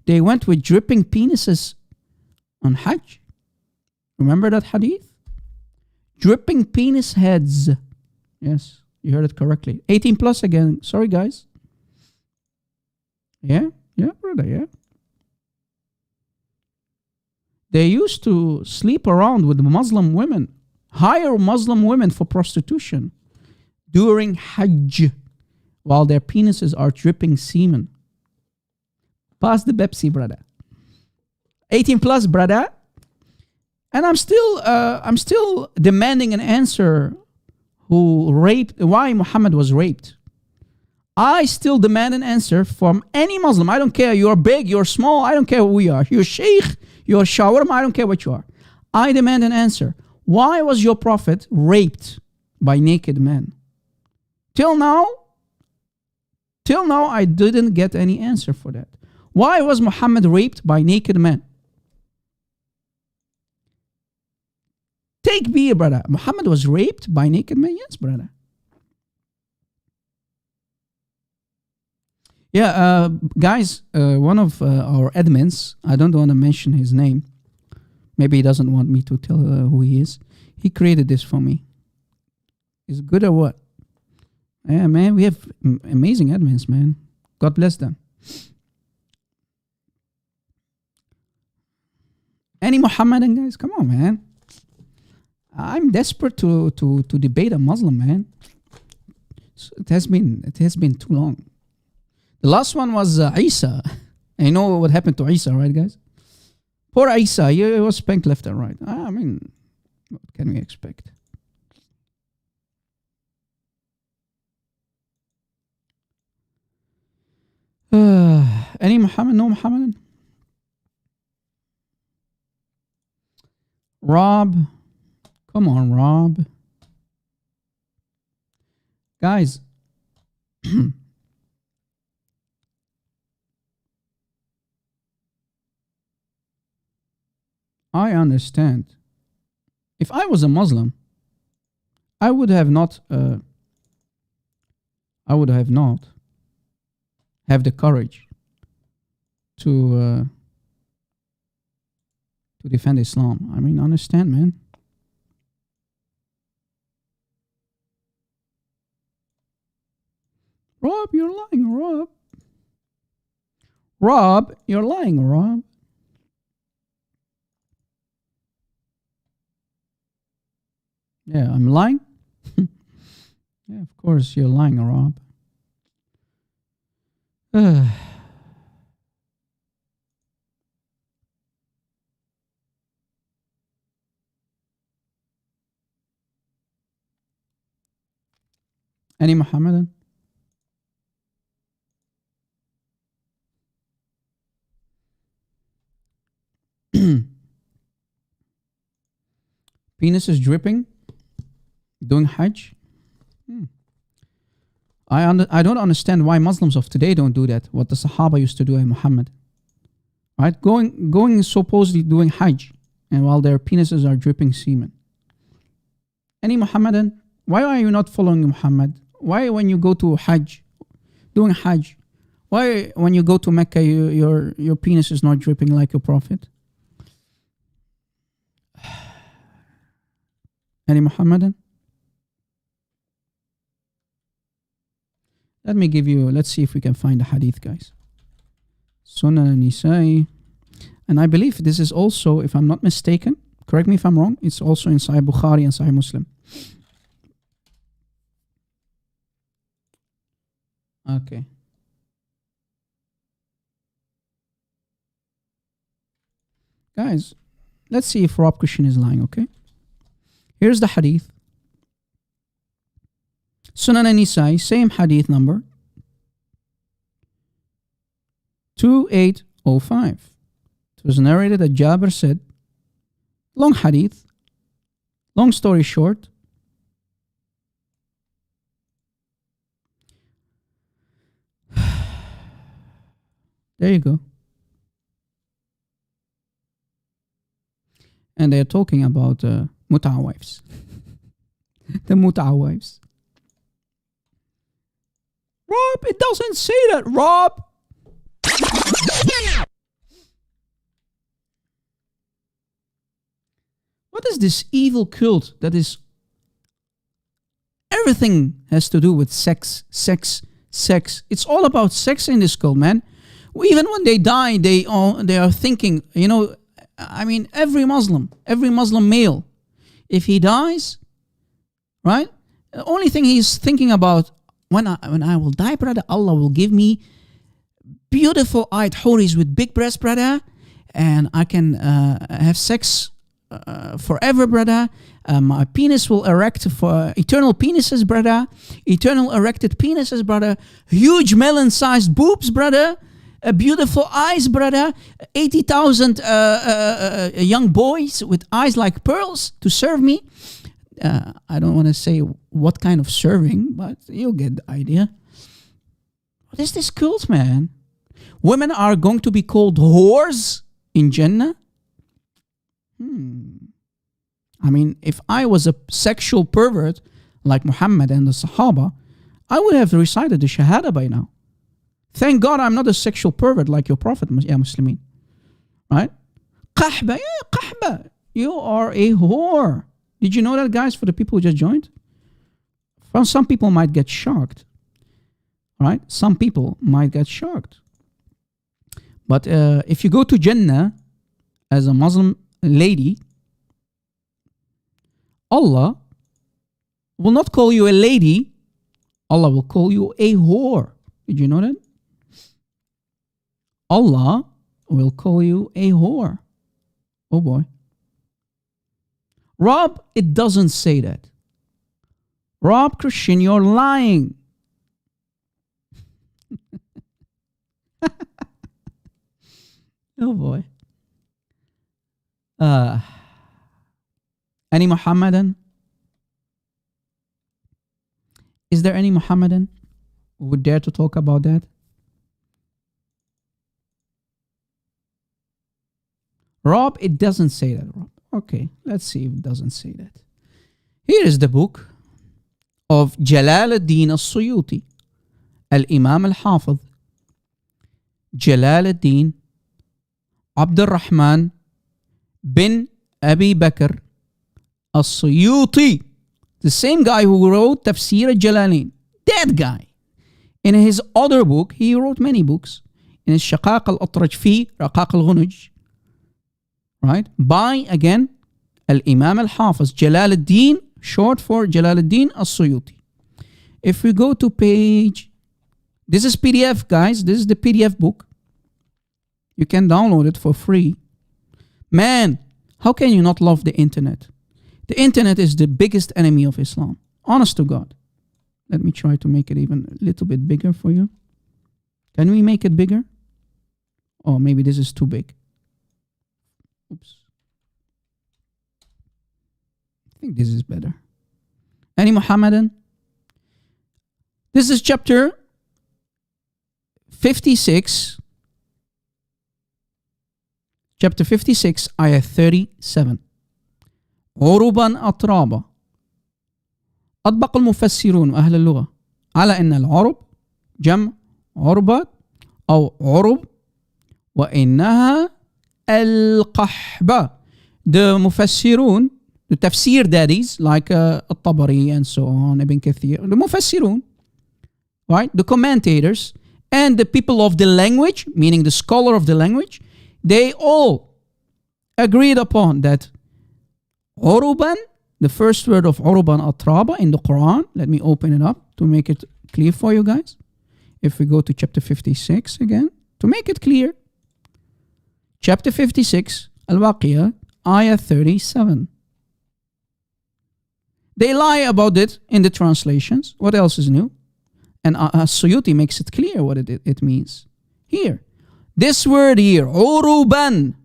They went with dripping penises on Hajj. Remember that hadith? Dripping penis heads. Yes, you heard it correctly. 18 plus again. Sorry, guys. Yeah, brother, yeah. They used to sleep around with Muslim women, hire Muslim women for prostitution during Hajj while their penises are dripping semen. Pass the Pepsi, brother. 18 plus, brother. And I'm still demanding an answer why Muhammad was raped. I still demand an answer from any Muslim. I don't care. You're big, you're small. I don't care who you are. You're Sheikh, you're shawarma. I don't care what you are. I demand an answer. Why was your prophet raped by naked men? Till now, I didn't get any answer for that. Why was Muhammad raped by naked men? Take me, brother. Muhammad was raped by naked men? Yes, brother. Yeah, guys, one of our admins, I don't want to mention his name. Maybe he doesn't want me to tell who he is. He created this for me. Is it good or what? Yeah, man, we have amazing admins, man. God bless them. Any Muhammadan guys? Come on, man. I'm desperate to debate a Muslim, man. It has been too long. The last one was Isa. And you know what happened to Isa, right, guys? Poor Isa, he was spanked left and right. I mean, what can we expect? Any Muhammad? No Muhammadan? Rob. Come on, Rob. Guys. I understand. If I was a Muslim, I would have not have the courage to defend Islam. I mean, understand, man. Rob, you're lying, Rob. Rob, you're lying, Rob. Yeah, I'm lying? Yeah, of course you're lying, Rob. Any Muhammadan? Penis is dripping doing Hajj. I don't understand why Muslims of today don't do that. What the Sahaba used to do in Muhammad, right? Going supposedly doing Hajj, and while their penises are dripping semen. Any Muhammadan? Why are you not following Muhammad? Why when you go to Hajj, doing Hajj, why when you go to Mecca your penis is not dripping like your prophet? Any Muhammadan? Let's see if we can find a hadith, guys. Sunan al-Nisa'i. And I believe this is also, if I'm not mistaken, correct me if I'm wrong, it's also in Sahih Bukhari and Sahih Muslim. Okay. Guys, let's see if Rob Christian is lying, okay? Here's the hadith. Sunan al-Nisa'i, same hadith number 2805. It was narrated that Jabir said, long hadith, long story short, there you go. And they're talking about mut'a wives. The mut'a wives. Rob, it doesn't say that, Rob. What is this evil cult that is everything has to do with sex? It's all about sex in this cult, man. Even when they die, they are thinking, I mean, every Muslim male, if he dies, right? The only thing he's thinking about, when I will die, brother, Allah will give me beautiful eyed houris with big breasts, brother, and I can have sex forever, brother. My penis will erect for eternal penises, brother. Eternal erected penises, brother. Huge melon-sized boobs, brother. Beautiful eyes, brother. 80,000 young boys with eyes like pearls to serve me. I don't want to say what kind of serving, but you'll get the idea. What is this cult, man? Women are going to be called whores in Jannah? I mean, if I was a sexual pervert like Muhammad and the Sahaba, I would have recited the Shahada by now. Thank God I'm not a sexual pervert like your Prophet, Ya Muslimin. Right? Qahba, yeah, qahba. You are a whore. Did you know that, guys, for the people who just joined? Well, some people might get shocked. Right? Some people might get shocked. But if you go to Jannah as a Muslim lady, Allah will not call you a lady. Allah will call you a whore. Did you know that? Allah will call you a whore. Oh boy. Rob, it doesn't say that. Rob, Christian, you're lying. Oh boy. Any Muhammadan? Is there any Muhammadan who would dare to talk about that? Rob, it doesn't say that, Rob. Okay, let's see if it doesn't say that. Here is the book of Jalal ad-Din al-Suyuti, Al-Imam al-Hafiz, Jalal ad-Din Abd al-Rahman bin Abi Bakr al-Suyuti, the same guy who wrote Tafsir al-Jalalain. That guy. In his other book, he wrote many books. In his Shaqaq al-Atraj fi Raqaq al-Ghunuj, right? By, again, Al-Imam al-Hafiz, Jalal ad-Din, short for Jalal ad-Din al-Suyuti. If we go to page, this is PDF, guys. This is the PDF book. You can download it for free. Man, how can you not love the internet? The internet is the biggest enemy of Islam. Honest to God. Let me try to make it even a little bit bigger for you. Can we make it bigger? Oh, maybe this is too big. Oops. I think this is better. Any Muhammadan? This is chapter 56. Chapter 56, ayah 37. عربا أطرابا. أطبق المفسرون أهل اللغة على أن العرب جمع عربة أو عرب وإنها القحبة. The مفسرون, the tafsir daddies like الطبري and so on, Ibn Kathir, the مفسرون, right? The commentators and the people of the language, meaning the scholar of the language, they all agreed upon that Uruban, the first word of Uruban Atraba in the Quran, let me open it up to make it clear for you guys. If we go to chapter 56 again, to make it clear, chapter 56, Al-Waqiyah, ayah 37. They lie about it in the translations. What else is new? And Suyuti makes it clear what it means. Here, this word here, Uruban,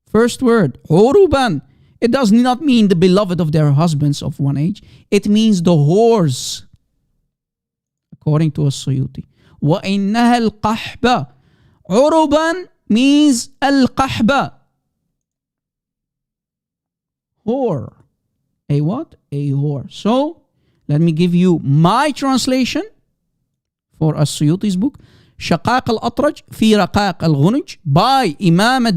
first word, Uruban. It does not mean the beloved of their husbands of one age. It means the whores, according to As-Suyuti. وَإِنَّهَا الْقَحْبَةِ. Uruban means al-qahba. Whore. A what? A whore. So, let me give you my translation for As-Suyuti's book. شقاق الأطرج في رقاق الغنج by Imam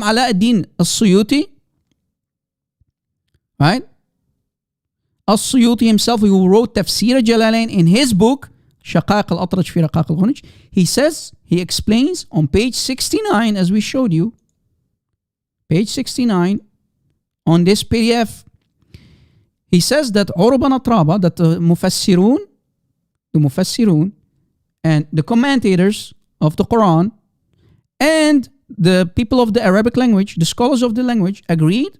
Ala ad-Din al-Suyuti. Right? Al-Suyuti himself, who wrote Tafsir al-Jalalain in his book, شقائق الأطرش في رقائق الغنج. He says, he explains on page 69, as we showed you, page 69 on this PDF. He says that Uruban Atraba, that the Mufassirun and the commentators of the Quran and the people of the Arabic language, the scholars of the language, agreed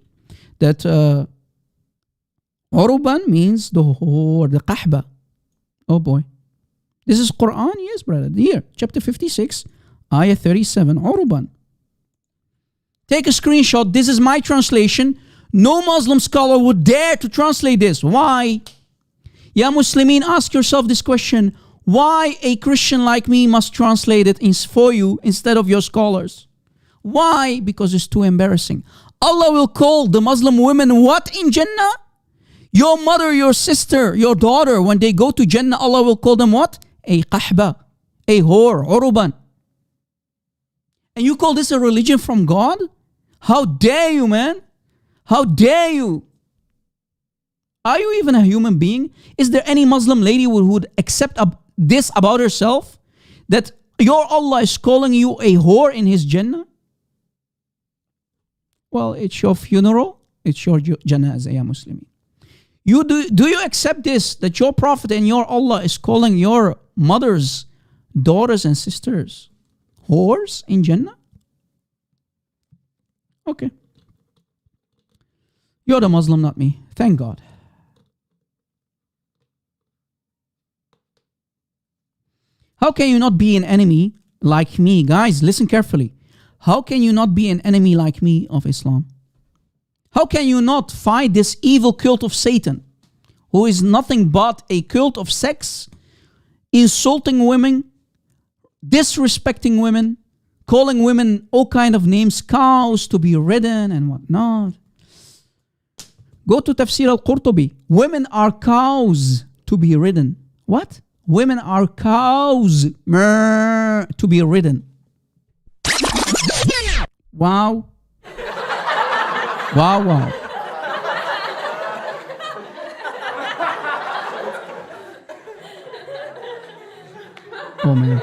that Uruban means the whore, the qahba. Oh boy. This is Quran? Yes, brother. Here, chapter 56, ayah 37, Uruban. Take a screenshot. This is my translation. No Muslim scholar would dare to translate this. Why? Ya Muslimin, ask yourself this question. Why a Christian like me must translate it for you instead of your scholars? Why? Because it's too embarrassing. Allah will call the Muslim women what in Jannah? Your mother, your sister, your daughter, when they go to Jannah, Allah will call them what? A qahba, a whore, uruban. And you call this a religion from God? How dare you, man? How dare you? Are you even a human being? Is there any Muslim lady who would accept this about herself? That your Allah is calling you a whore in His Jannah? Well, it's your funeral. It's your janazah, ya Muslimin. Do you accept this, that your Prophet and your Allah is calling your mothers, daughters and sisters whores in Jannah? Okay. You're the Muslim, not me. Thank God. How can you not be an enemy like me? Guys, listen carefully. How can you not be an enemy like me of Islam? How can you not fight this evil cult of Satan, who is nothing but a cult of sex, insulting women, disrespecting women, calling women all kind of names, cows to be ridden and whatnot? Go to Tafsir al-Qurtubi. Women are cows to be ridden. What? Women are cows to be ridden. Wow. Wow, wow. Oh, man.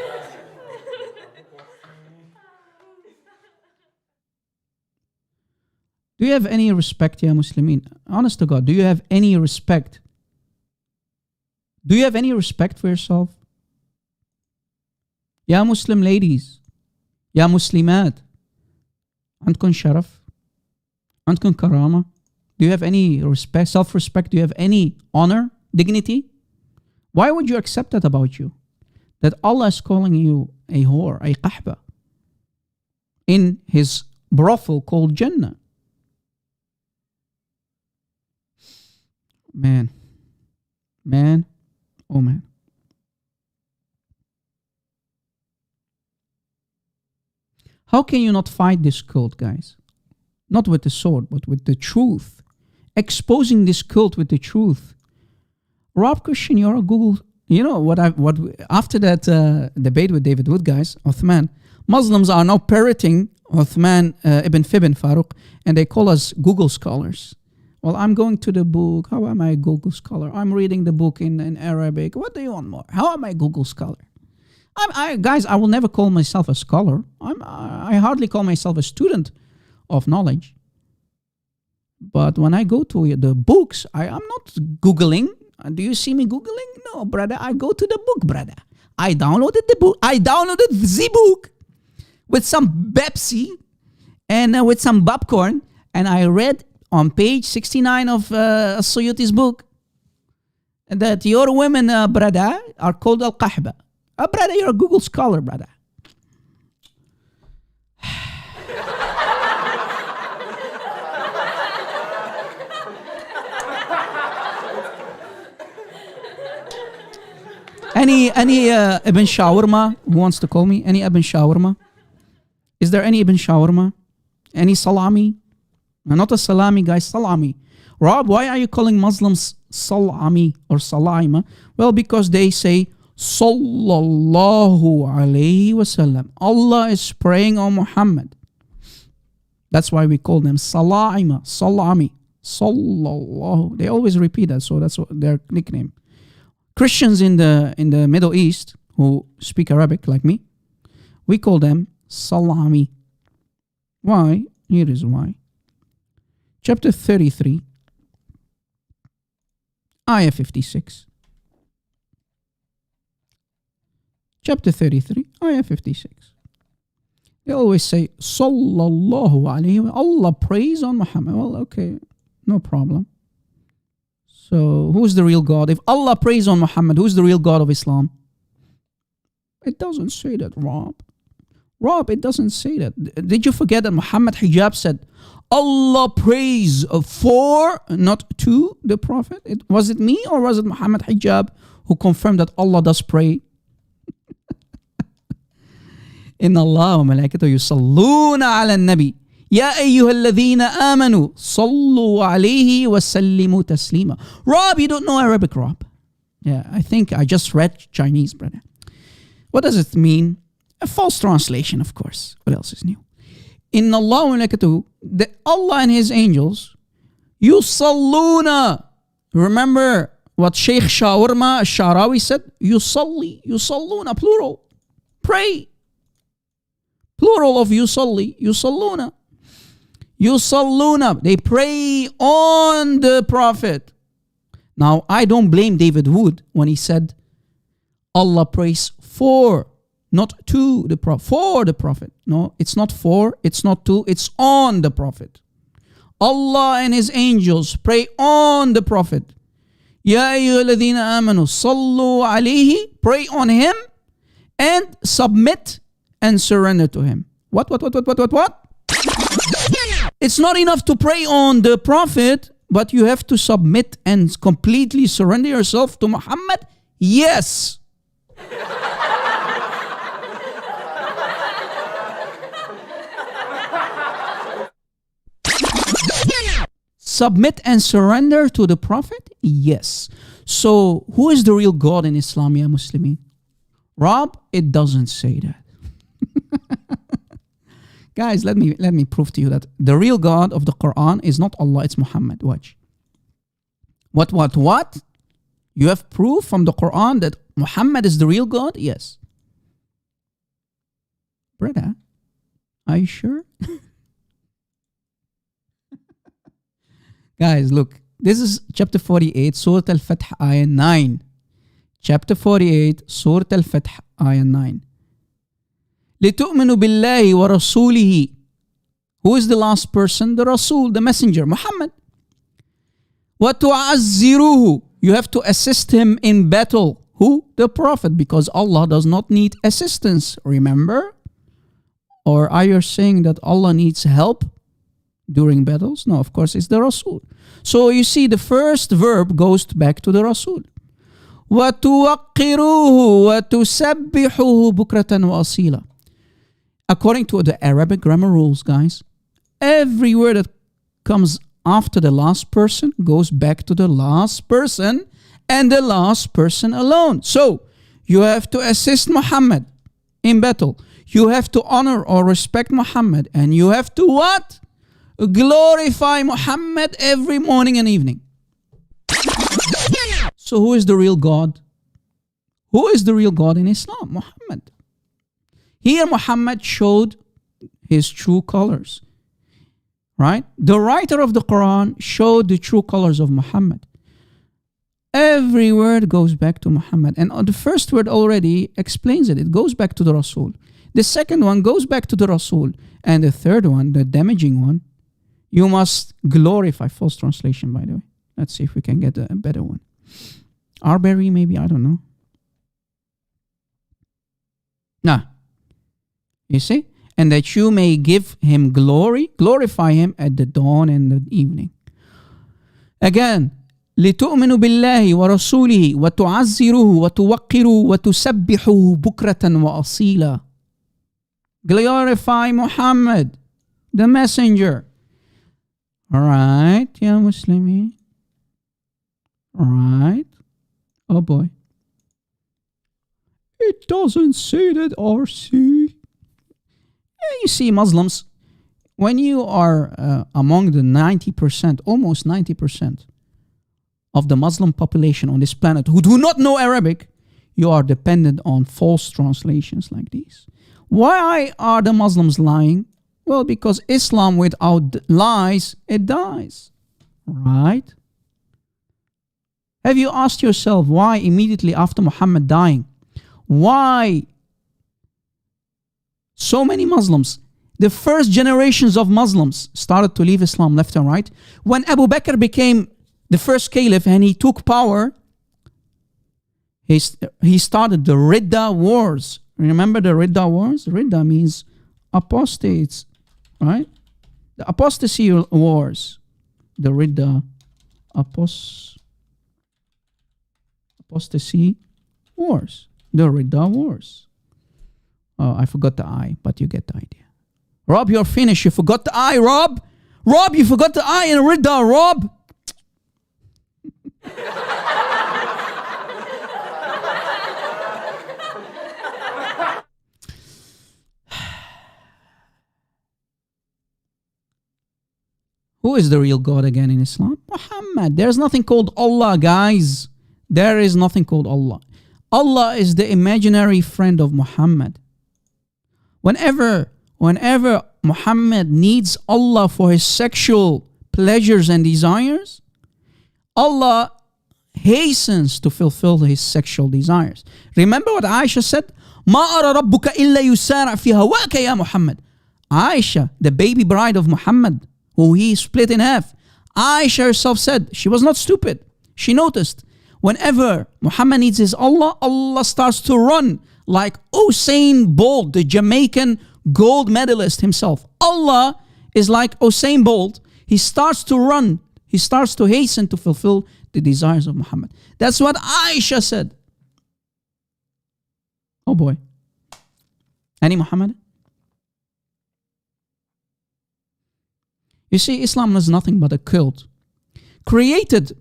Do you have any respect, ya Muslimin? Honest to God, do you have any respect? Do you have any respect for yourself? Ya Muslim ladies, ya Muslimat, عندكم شرف? عندكم كرامة? Do you have any respect, self-respect? Do you have any honor, dignity? Why would you accept that about you? That Allah is calling you a whore, a qahba, in His brothel called Jannah. Man, oh man. How can you not fight this cult, guys? Not with the sword, but with the truth. Exposing this cult with the truth. Rob Christian, you're a Google. You know what after that debate with David Wood, guys, Uthman, Muslims are now parroting Uthman ibn Fibn Farouk, and they call us Google scholars. Well, I'm going to the book. How am I a Google scholar? I'm reading the book in Arabic. What do you want more? How am I a Google scholar? Guys, I will never call myself a scholar. I hardly call myself a student of knowledge. But when I go to the books, I'm not Googling. Do you see me Googling? No, brother. I go to the book, brother. I downloaded the book. I downloaded the book with some Pepsi and with some popcorn, and I read on page 69 of Suyuti's book that your women, brother, are called al-qahba. Brother, you're a Google scholar, brother. Any Ibn Shawarma who wants to call me? Any Ibn Shawarma? Is there any Ibn Shawarma? Any Salami? No, not a salami, guys, salami. Rob, why are you calling Muslims salami or salaima? Well, because they say sallallahu alayhi wasallam. Allah is praying on Muhammad. That's why we call them salaima, salami, sallallahu. They always repeat that, so that's their nickname. Christians in the Middle East who speak Arabic like me, we call them salami. Why? Here is why. Chapter 33, ayah 56. Chapter 33, ayah 56. They always say, Sallallahu alayhi wa Allah praise on Muhammad. Well, okay, no problem. So, who's the real God? If Allah praise on Muhammad, who's the real God of Islam? It doesn't say that, Rob. Rob, it doesn't say that. Did you forget that Muhammad Hijab said, Allah praise for, not to the Prophet? Was it me or was it Muhammad Hijab who confirmed that Allah does pray? إن الله وملائكته يصلون على النبي يا أيها الذين آمنوا صلوا عليه وسلموا تسليما. Rob, you don't know Arabic, Rob. Yeah, I think I just read Chinese, brother. What does it mean? A false translation, of course. What else is new? إن الله وملائكته, Allah and His angels, يصلون. Remember what Sheikh Shawarma Sharawi said? يصلون, plural. Pray. Plural of yusalli, yusalluna. Yusalluna. They pray on the Prophet. Now, I don't blame David Wood when he said, Allah prays for, not to the Prophet. For the Prophet. No, it's not for, it's not to, it's on the Prophet. Allah and His angels pray on the Prophet. Ya ayyuhalladhina amanu, sallu alayhi, pray on him, and submit and surrender to him. What? It's not enough to pray on the Prophet, but you have to submit and completely surrender yourself to Muhammad? Yes. Submit and surrender to the Prophet? Yes. So, who is the real God in Islam, ya Muslimin? Rob, it doesn't say that. Guys, let me prove to you that the real God of the Quran is not Allah, it's Muhammad. Watch. What? You have proof from the Quran that Muhammad is the real God? Yes. Brother, are you sure? Guys, look. This is chapter 48, Surah Al-Fath, ayah 9. Chapter 48, Surah Al-Fath, ayah 9. لِتُؤْمِنُوا بِاللَّهِ وَرَسُولِهِ. Who is the last person? The Rasul, the messenger, Muhammad. وَتُعَزِّرُوهُ. You have to assist him in battle. Who? The Prophet, because Allah does not need assistance, remember? Or are you saying that Allah needs help during battles? No, of course, it's the Rasul. So you see, the first verb goes back to the Rasul. وَتُوَقِّرُوهُ وَتُسَبِّحُوهُ بُكْرَةً وَأَصِيلًا. According to the Arabic grammar rules, guys, every word that comes after the last person goes back to the last person and the last person alone. So, you have to assist Muhammad in battle. You have to honor or respect Muhammad. And you have to what? Glorify Muhammad every morning and evening. So, who is the real God? Who is the real God in Islam? Muhammad. Here Muhammad showed his true colors. Right? The writer of the Quran showed the true colors of Muhammad. Every word goes back to Muhammad. And the first word already explains it. It goes back to the Rasul. The second one goes back to the Rasul. And the third one, the damaging one, you must glorify. False translation, by the way. Let's see if we can get a better one. Arbery, maybe, I don't know. Nah. You see? And that you may give him glory, glorify him at the dawn and the evening. Again, لِتُؤْمِنُوا بِاللَّهِ وَرَسُولِهِ وَتُعَزِّرُوهُ وَتُوَقِّرُوهُ وَتُسَبِّحُوهُ بُكْرَةً وَأَصِيلًا. Glorify Muhammad, the messenger. Alright, ya Muslimi. Alright. Oh boy. It doesn't say that, RC. You see, Muslims, when you are among the 90%, almost 90% of the Muslim population on this planet who do not know Arabic, you are dependent on false translations like these. Why are the Muslims lying? Well, because Islam without lies, it dies. Right? Have you asked yourself why immediately after Muhammad dying, why so many Muslims, the first generations of Muslims started to leave Islam left and right? When Abu Bakr became the first caliph and he took power, he started the Ridda Wars. Remember the Ridda Wars? Ridda means apostates, right? The apostasy wars. The Ridda apostasy wars. The Ridda Wars. Oh, I forgot the I, but you get the idea. Rob, you're finished. You forgot the I, Rob. Rob, you forgot the I in Ridda, Rob. Who is the real God again in Islam? Muhammad. There's nothing called Allah, guys. There is nothing called Allah. Allah is the imaginary friend of Muhammad. Whenever Muhammad needs Allah for his sexual pleasures and desires, Allah hastens to fulfill his sexual desires. Remember what Aisha said? ما أرى ربك إلا يسارع في هواك يا محمد. Aisha, the baby bride of Muhammad, who he split in half. Aisha herself said, she was not stupid. She noticed, whenever Muhammad needs his Allah, Allah starts to run like Usain Bolt, the Jamaican gold medalist himself. Allah is like Usain Bolt. He starts to run. He starts to hasten to fulfill the desires of Muhammad. That's what Aisha said. Oh boy. Any Muhammad? You see, Islam is nothing but a cult created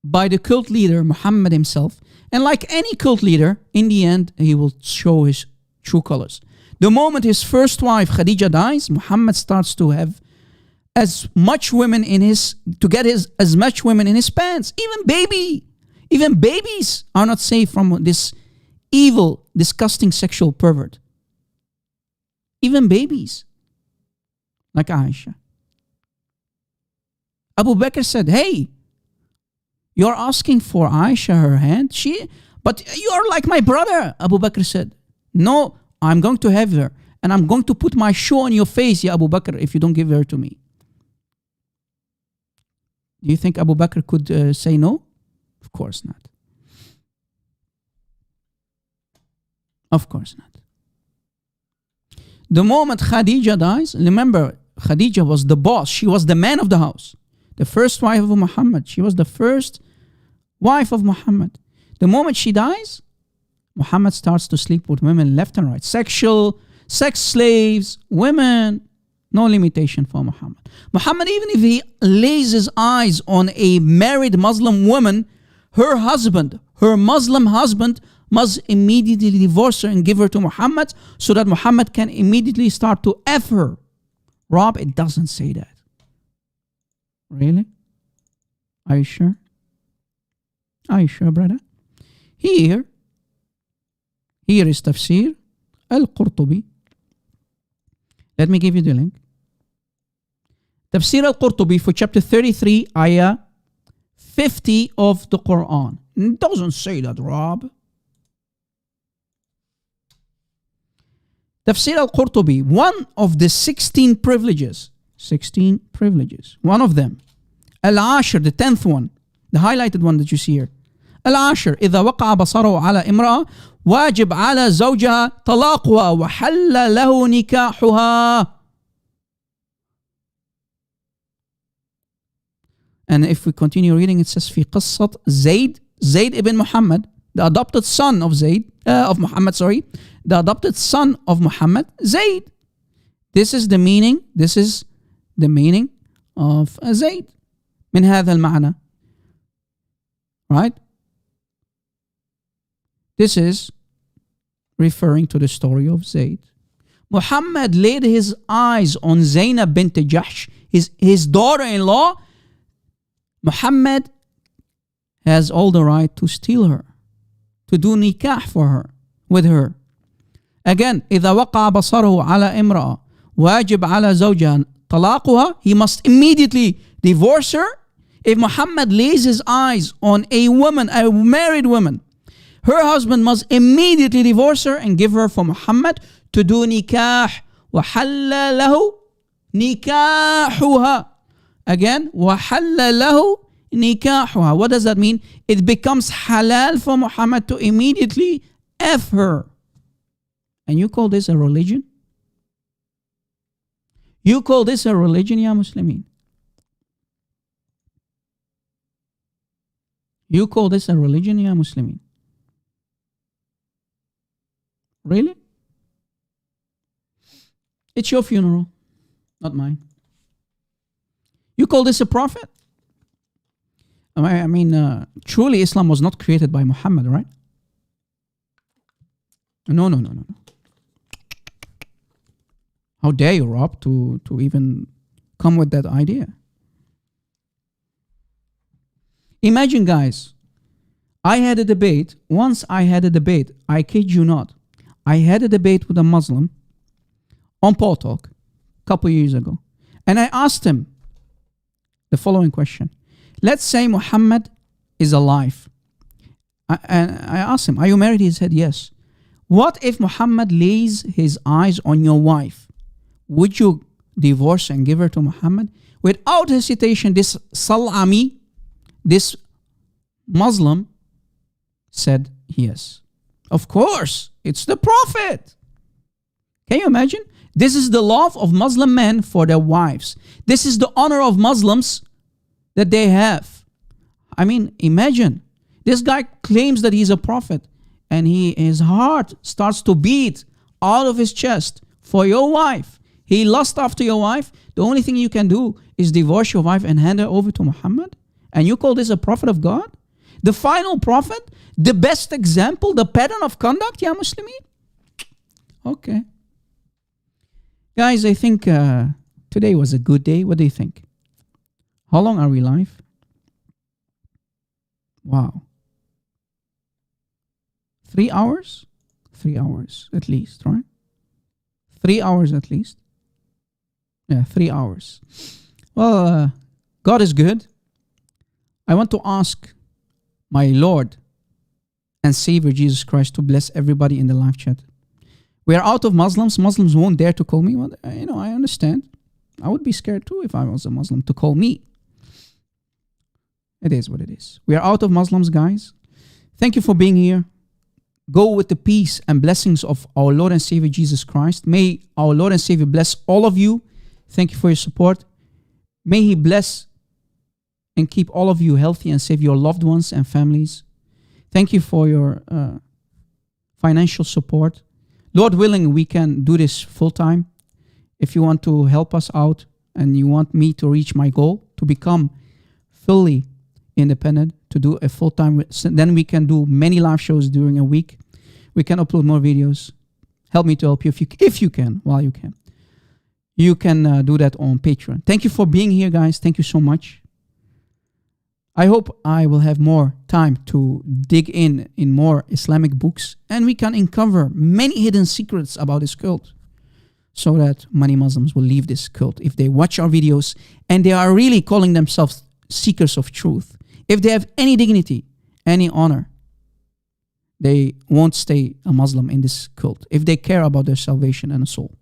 by the cult leader Muhammad himself. And like any cult leader, in the end, he will show his true colors. The moment his first wife Khadija dies, Muhammad starts to have as much women in his pants. Even babies are not safe from this evil, disgusting sexual pervert. Even babies, like Aisha. Abu Bakr said, hey, you're asking for Aisha her hand? But you're like my brother. Abu Bakr said, no, I'm going to have her. And I'm going to put my shoe on your face, ya Abu Bakr, if you don't give her to me. Do you think Abu Bakr could say no? Of course not. Of course not. The moment Khadija dies, remember, Khadija was the boss. She was the man of the house. The first wife of Muhammad. She was the first wife of Muhammad. The moment she dies, Muhammad starts to sleep with women left and right. Sex slaves, women, no limitation for Muhammad. Muhammad, even if he lays his eyes on a married Muslim woman, her Muslim husband, must immediately divorce her and give her to Muhammad so that Muhammad can immediately start to F her. Rob, it doesn't say that. Really? Are you sure? Are you sure, brother? Here is Tafsir al-Qurtubi. Let me give you the link. Tafsir al-Qurtubi for chapter 33, ayah 50 of the Quran. It doesn't say that, Rob. Tafsir al-Qurtubi, one of the 16 privileges, one of them, al-Ashir, the 10th one, the highlighted one that you see here. al-Ashir, إذا وقع بصره على امرأة واجب على زوجها طلاقها وحل له نكاحها. And if we continue reading, it says في قصة Zayd ibn Muhammad, the adopted son of Muhammad, the adopted son of Muhammad, Zayd. This is the meaning of Zayd. من هذا المعنى. Right? This is referring to the story of Zayd. Muhammad laid his eyes on Zainab bint Jahsh, his daughter-in-law. Muhammad has all the right to steal her, to do nikah for her, with her. Again, إذا وقع بصره على امرأة واجب على زوجها طلاقها, he must immediately divorce her. If Muhammad lays his eyes on a woman, a married woman, her husband must immediately divorce her and give her for Muhammad to do nikah. وحل له نكاحها. Again, وحل له نكاحها. What does that mean? It becomes halal for Muhammad to immediately F her. And you call this a religion? You call this a religion, ya Muslimin? You call this a religion, ya Muslimin? Really? It's your funeral, not mine. You call this a prophet? I mean, truly Islam was not created by Muhammad, right? No. How dare you, Rob, to even come with that idea? Imagine, guys, once I had a debate, I kid you not, I had a debate with a Muslim on Paul Talk a couple years ago. And I asked him the following question. Let's say Muhammad is alive. And I asked him, are you married? He said, yes. What if Muhammad lays his eyes on your wife? Would you divorce and give her to Muhammad? Without hesitation, this Salami, this Muslim, said yes. Of course, it's the Prophet. Can you imagine? This is the love of Muslim men for their wives. This is the honor of Muslims that they have. I mean, imagine. This guy claims that he's a prophet and his heart starts to beat out of his chest for your wife. He lusts after your wife. The only thing you can do is divorce your wife and hand her over to Muhammad. And you call this a prophet of God? The final prophet? The best example? The pattern of conduct? Ya Muslimin? Okay. Guys, I think today was a good day. What do you think? How long are we live? Wow. 3 hours? 3 hours at least, right? 3 hours at least. Yeah, 3 hours. Well, God is good. I want to ask my Lord and Savior Jesus Christ to bless everybody in the live chat. We are out of Muslims. Muslims won't dare to call me. Well, I understand. I would be scared too if I was a Muslim to call me. It is what it is. We are out of Muslims, guys. Thank you for being here. Go with the peace and blessings of our Lord and Savior Jesus Christ. May our Lord and Savior bless all of you. Thank you for your support. May He bless and keep all of you healthy and save your loved ones and families. Thank you for your financial support. Lord willing, we can do this full time. If you want to help us out and you want me to reach my goal, to become fully independent, to do a full time, then we can do many live shows during a week. We can upload more videos. Help me to help you if you can, while you can. You can do that on Patreon. Thank you for being here, guys. Thank you so much. I hope I will have more time to dig in more Islamic books and we can uncover many hidden secrets about this cult so that many Muslims will leave this cult if they watch our videos and they are really calling themselves seekers of truth. If they have any dignity, any honor, they won't stay a Muslim in this cult if they care about their salvation and soul.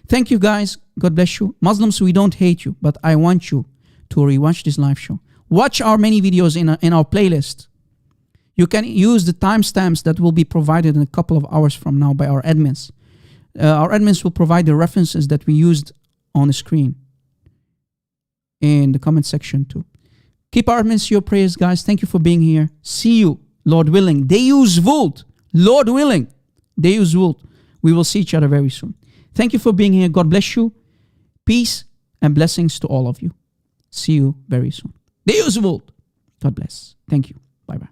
Thank you, guys. God bless you. Muslims, we don't hate you, but I want you to rewatch this live show. Watch our many videos in our playlist. You can use the timestamps that will be provided in a couple of hours from now by our admins. Our admins will provide the references that we used on the screen in the comment section too. Keep our admins your prayers, guys. Thank you for being here. See you, Lord willing. Deus vult. Lord willing. Deus vult. We will see each other very soon. Thank you for being here. God bless you. Peace and blessings to all of you. See you very soon. Deus vult. God bless. Thank you. Bye-bye.